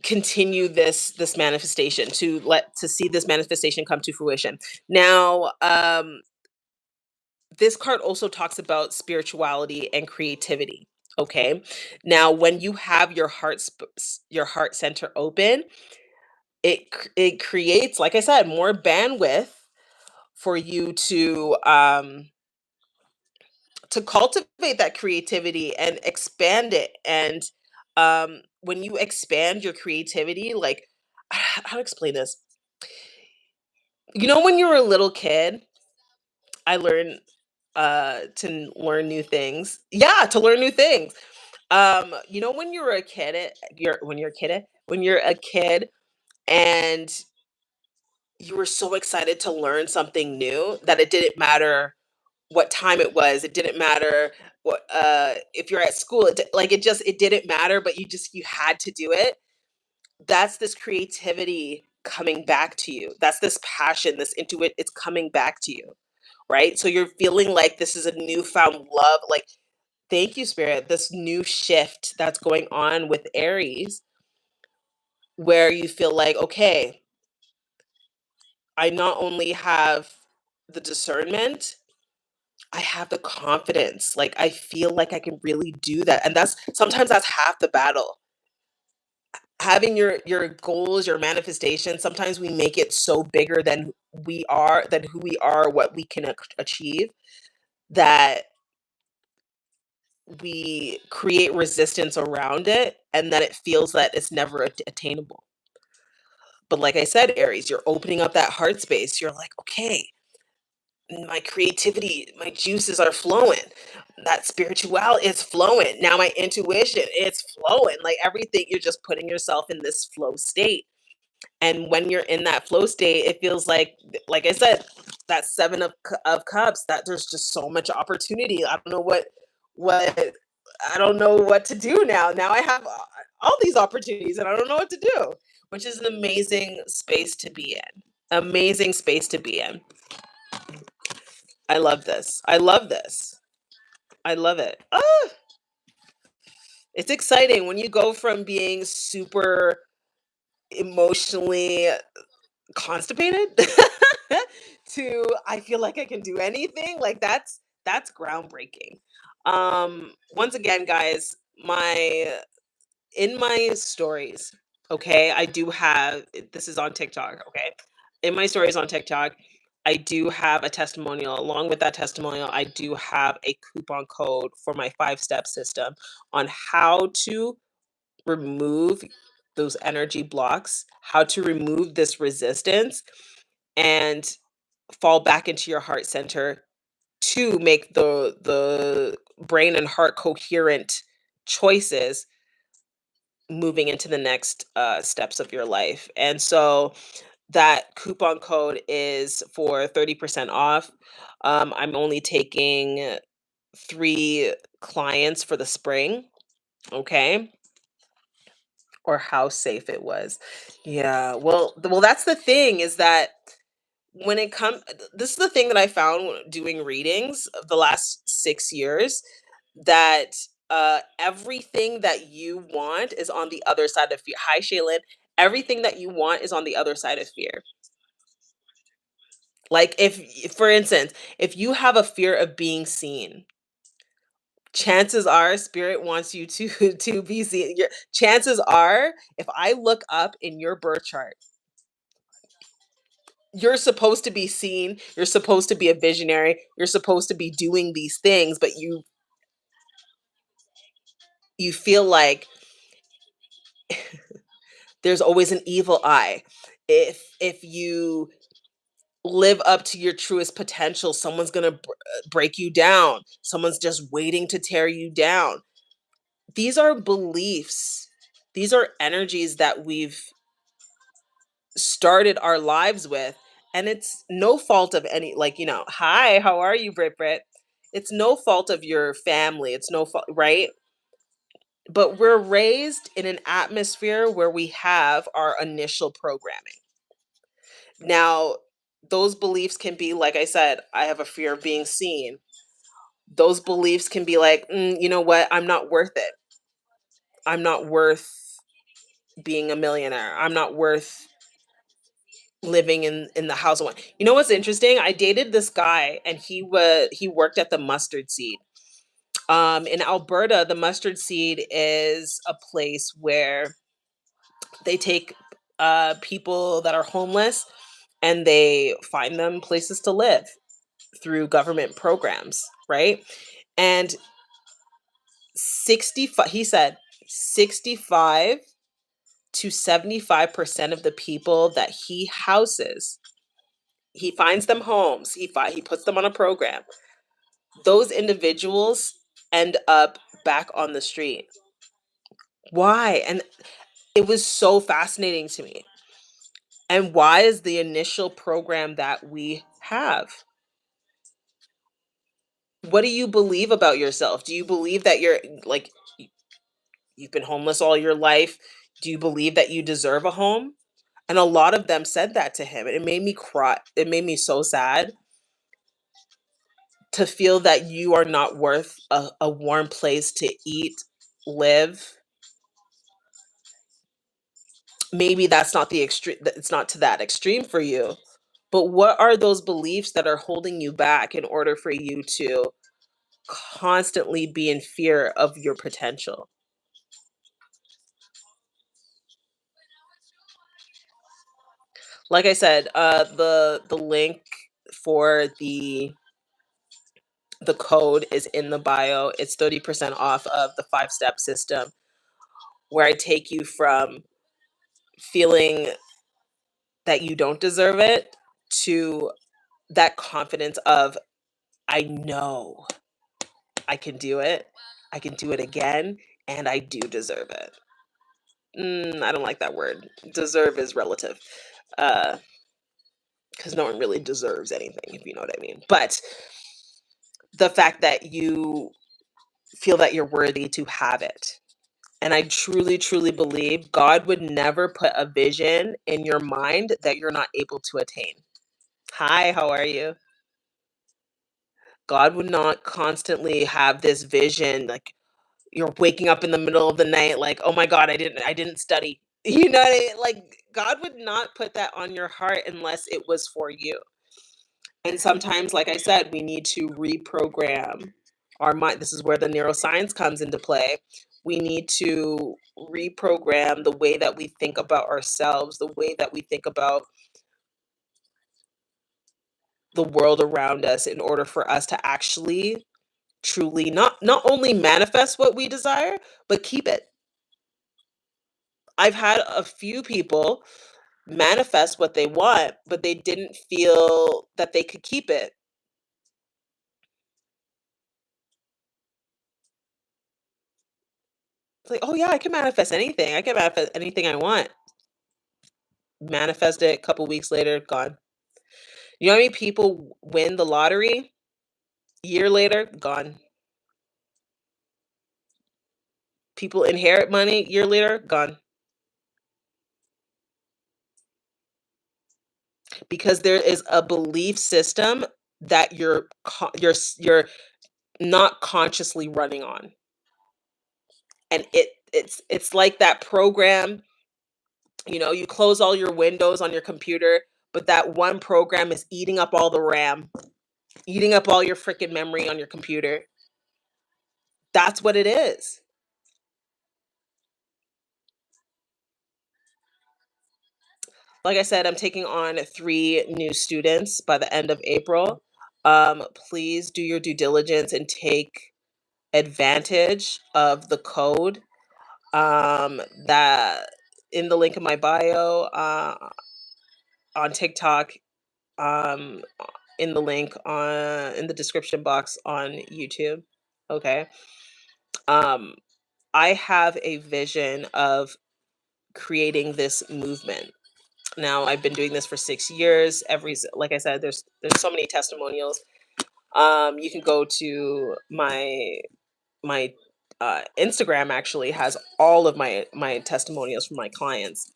continue this manifestation, to see this manifestation come to fruition. Now, this card also talks about spirituality and creativity. Okay. Now, when you have your heart center open, it creates, like I said, more bandwidth for you to cultivate that creativity and expand it. And when you expand your creativity, like, how to explain this? When you were a little kid, I learned to learn new things. Yeah, to learn new things. When you were a kid, when you're a kid and you were so excited to learn something new that it didn't matter what time it was. It didn't matter what if you're at school. It didn't matter, but you had to do it. That's this creativity coming back to you. That's this passion, this intuit. It's coming back to you, right? So you're feeling like this is a newfound love. Like, thank you, Spirit. This new shift that's going on with Aries, where you feel like, okay, I not only have the discernment, I have the confidence. Like, I feel like I can really do that. And that's half the battle. Having your goals, your manifestation, sometimes we make it so bigger than who we are, what we can achieve, that we create resistance around it, and that it feels that it's never attainable. But like I said, Aries, you're opening up that heart space. You're like, okay, my creativity, my juices are flowing. That spirituality is flowing. Now my intuition, it's flowing. Like, everything, you're just putting yourself in this flow state. And when you're in that flow state, it feels like I said, that of cups, that there's just so much opportunity. What I don't know what to do now. Now I have all these opportunities and I don't know what to do, which is an amazing space to be in. Amazing space to be in. I love this. I love this. I love it. Ah, it's exciting when you go from being super emotionally constipated to, I feel like I can do anything. Like, that's groundbreaking. Once again, guys, my in my stories, okay, I do have, this is on TikTok, okay? In my stories on TikTok, I do have a testimonial. Along with that testimonial, I do have a coupon code for my 5-step system on how to remove those energy blocks, how to remove this resistance and fall back into your heart center to make the brain and heart coherent choices moving into the next steps of your life. And so that coupon code is for 30% off. I'm only taking 3 clients for the spring, okay? Or how safe it was. Yeah, well, that's the thing is that when it comes, this is the thing that I found doing readings of the last 6 years, that, everything that you want is on the other side of fear. Hi, Shaylin. Everything that you want is on the other side of fear. Like, if for instance, if you have a fear of being seen, chances are spirit wants you to to be seen. Chances are, if I look up in your birth chart, you're supposed to be seen, you're supposed to be a visionary, you're supposed to be doing these things, but you feel like there's always an evil eye. If you live up to your truest potential, someone's going to break you down. Someone's just waiting to tear you down. These are beliefs. These are energies that we've started our lives with, and it's no fault of any, like, hi, how are you, Brit? It's no fault of your family. It's no fault, right? But we're raised in an atmosphere where we have our initial programming. Now, those beliefs can be, like I said, I have a fear of being seen. Those beliefs can be like, you know what? I'm not worth it. I'm not worth being a millionaire. I'm not worth living in the house I want. You know what's interesting? I dated this guy and he worked at the mustard seed. In Alberta, the mustard seed is a place where they take people that are homeless and they find them places to live through government programs, right? And 65, he said 65 to 75% of the people that he houses, he finds them homes, he puts them on a program. Those individuals end up back on the street. Why? And it was so fascinating to me. And why is the initial program that we have? What do you believe about yourself? Do you believe that you're like you've been homeless all your life? Do you believe that you deserve a home? And a lot of them said that to him. And it made me cry. It made me so sad to feel that you are not worth a warm place to eat, live. Maybe that's not the extreme, it's not to that extreme for you. But what are those beliefs that are holding you back in order for you to constantly be in fear of your potential? Like I said, the link for the code is in the bio. It's 30% off of the 5-step system where I take you from feeling that you don't deserve it to that confidence of, I know I can do it. I can do it again, and I do deserve it. I don't like that word. Deserve is relative, because no one really deserves anything, if you know what I mean. But the fact that you feel that you're worthy to have it. And I truly, truly believe God would never put a vision in your mind that you're not able to attain. Hi, how are you? God would not constantly have this vision like you're waking up in the middle of the night like, "Oh my god, I didn't study." You know what I mean? Like God would not put that on your heart unless it was for you. And sometimes, like I said, we need to reprogram our mind. This is where the neuroscience comes into play. We need to reprogram the way that we think about ourselves, the way that we think about the world around us, in order for us to actually truly not only manifest what we desire, but keep it. I've had a few people manifest what they want, but they didn't feel that they could keep it. It's like, oh yeah, I can manifest anything. I can manifest anything I want. Manifest it, a couple weeks later, gone. You know how many people win the lottery? Year later, gone. People inherit money, year later, gone. Because there is a belief system that you're not consciously running on. And it's like that program, you close all your windows on your computer, but that one program is eating up all the RAM, eating up all your freaking memory on your computer. That's what it is. Like I said, I'm taking on 3 new students by the end of April. Please do your due diligence and take advantage of the code that in the link in my bio, on TikTok, um, in the link in the description box on YouTube. Okay. Um, I have a vision of creating this movement. Now, I've been doing this for 6 years. Like I said, there's so many testimonials. You can go to my Instagram. Actually has all of my testimonials from my clients.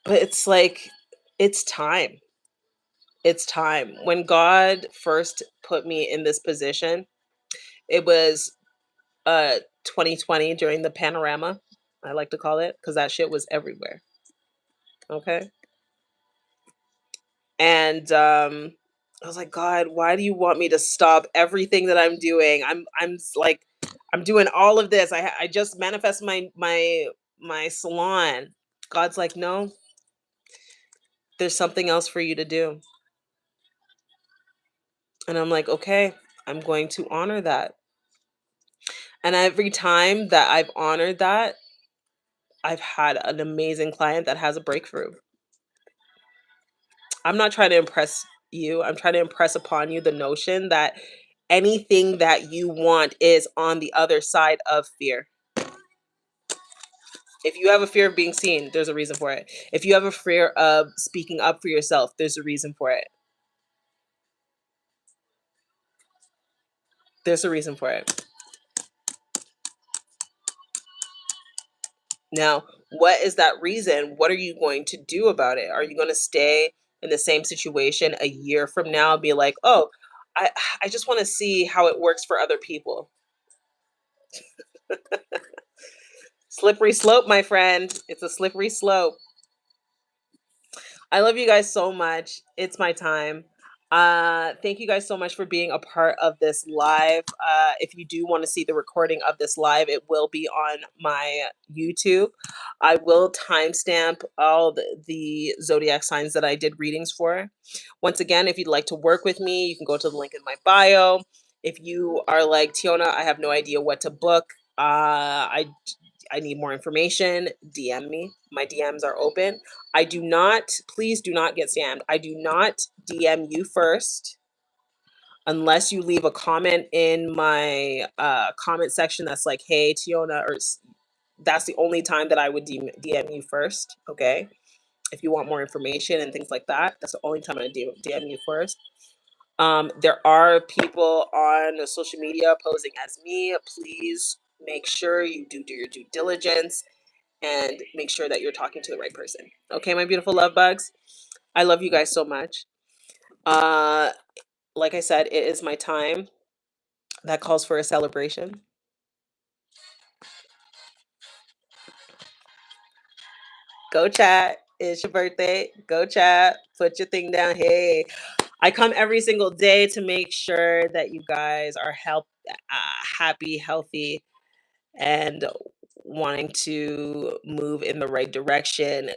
But it's like, it's time. It's time. When God first put me in this position, it was 2020 during the panorama, I like to call it, because that shit was everywhere. Okay. And I was like, God, why do you want me to stop everything that I'm doing? Like, I'm doing all of this. I just manifest my salon. God's like, no, there's something else for you to do. And I'm like, okay, I'm going to honor that. And every time that I've honored that, I've had an amazing client that has a breakthrough. I'm not trying to impress you. I'm trying to impress upon you the notion that anything that you want is on the other side of fear. If you have a fear of being seen, there's a reason for it. If you have a fear of speaking up for yourself, there's a reason for it. There's a reason for it. Now, what is that reason? What are you going to do about it? Are you going to stay in the same situation a year from now and be like, oh, I just want to see how it works for other people? Slippery slope, my friend. It's a slippery slope. I love you guys so much. It's my time. Thank you guys so much for being a part of this live. If you do want to see the recording of this live, it will be on my YouTube. I will timestamp all the zodiac signs that I did readings for. Once again, if you'd like to work with me, you can go to the link in my bio. If you are like, Teona, I have no idea what to book, I need more information, DM me. My DMs are open. Please do not get scammed. I do not DM you first unless you leave a comment in my comment section that's like, hey, Teona, that's the only time that I would DM you first. Okay. If you want more information and things like that, that's the only time I DM you first. There are people on social media posing as me. Please make sure you do your due diligence and make sure that you're talking to the right person. Okay, my beautiful love bugs. I love you guys so much. Uh, like I said, it is my time. That calls for a celebration. Go chat. It's your birthday. Go chat. Put your thing down. Hey, I come every single day to make sure that you guys are happy, healthy, and wanting to move in the right direction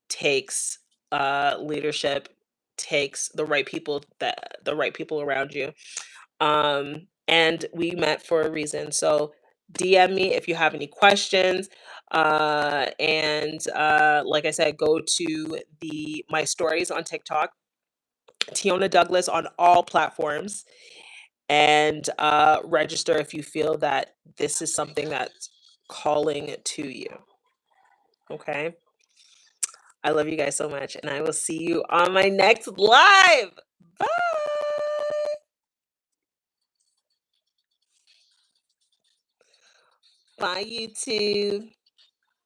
takes leadership, takes the right people around you. And we met for a reason. So DM me if you have any questions. And like I said, go to the my stories on TikTok, Teona Douglas on all platforms, and register if you feel that this is something that's calling to you. Okay. I love you guys so much, and I will see you on my next live. Bye. Bye, YouTube.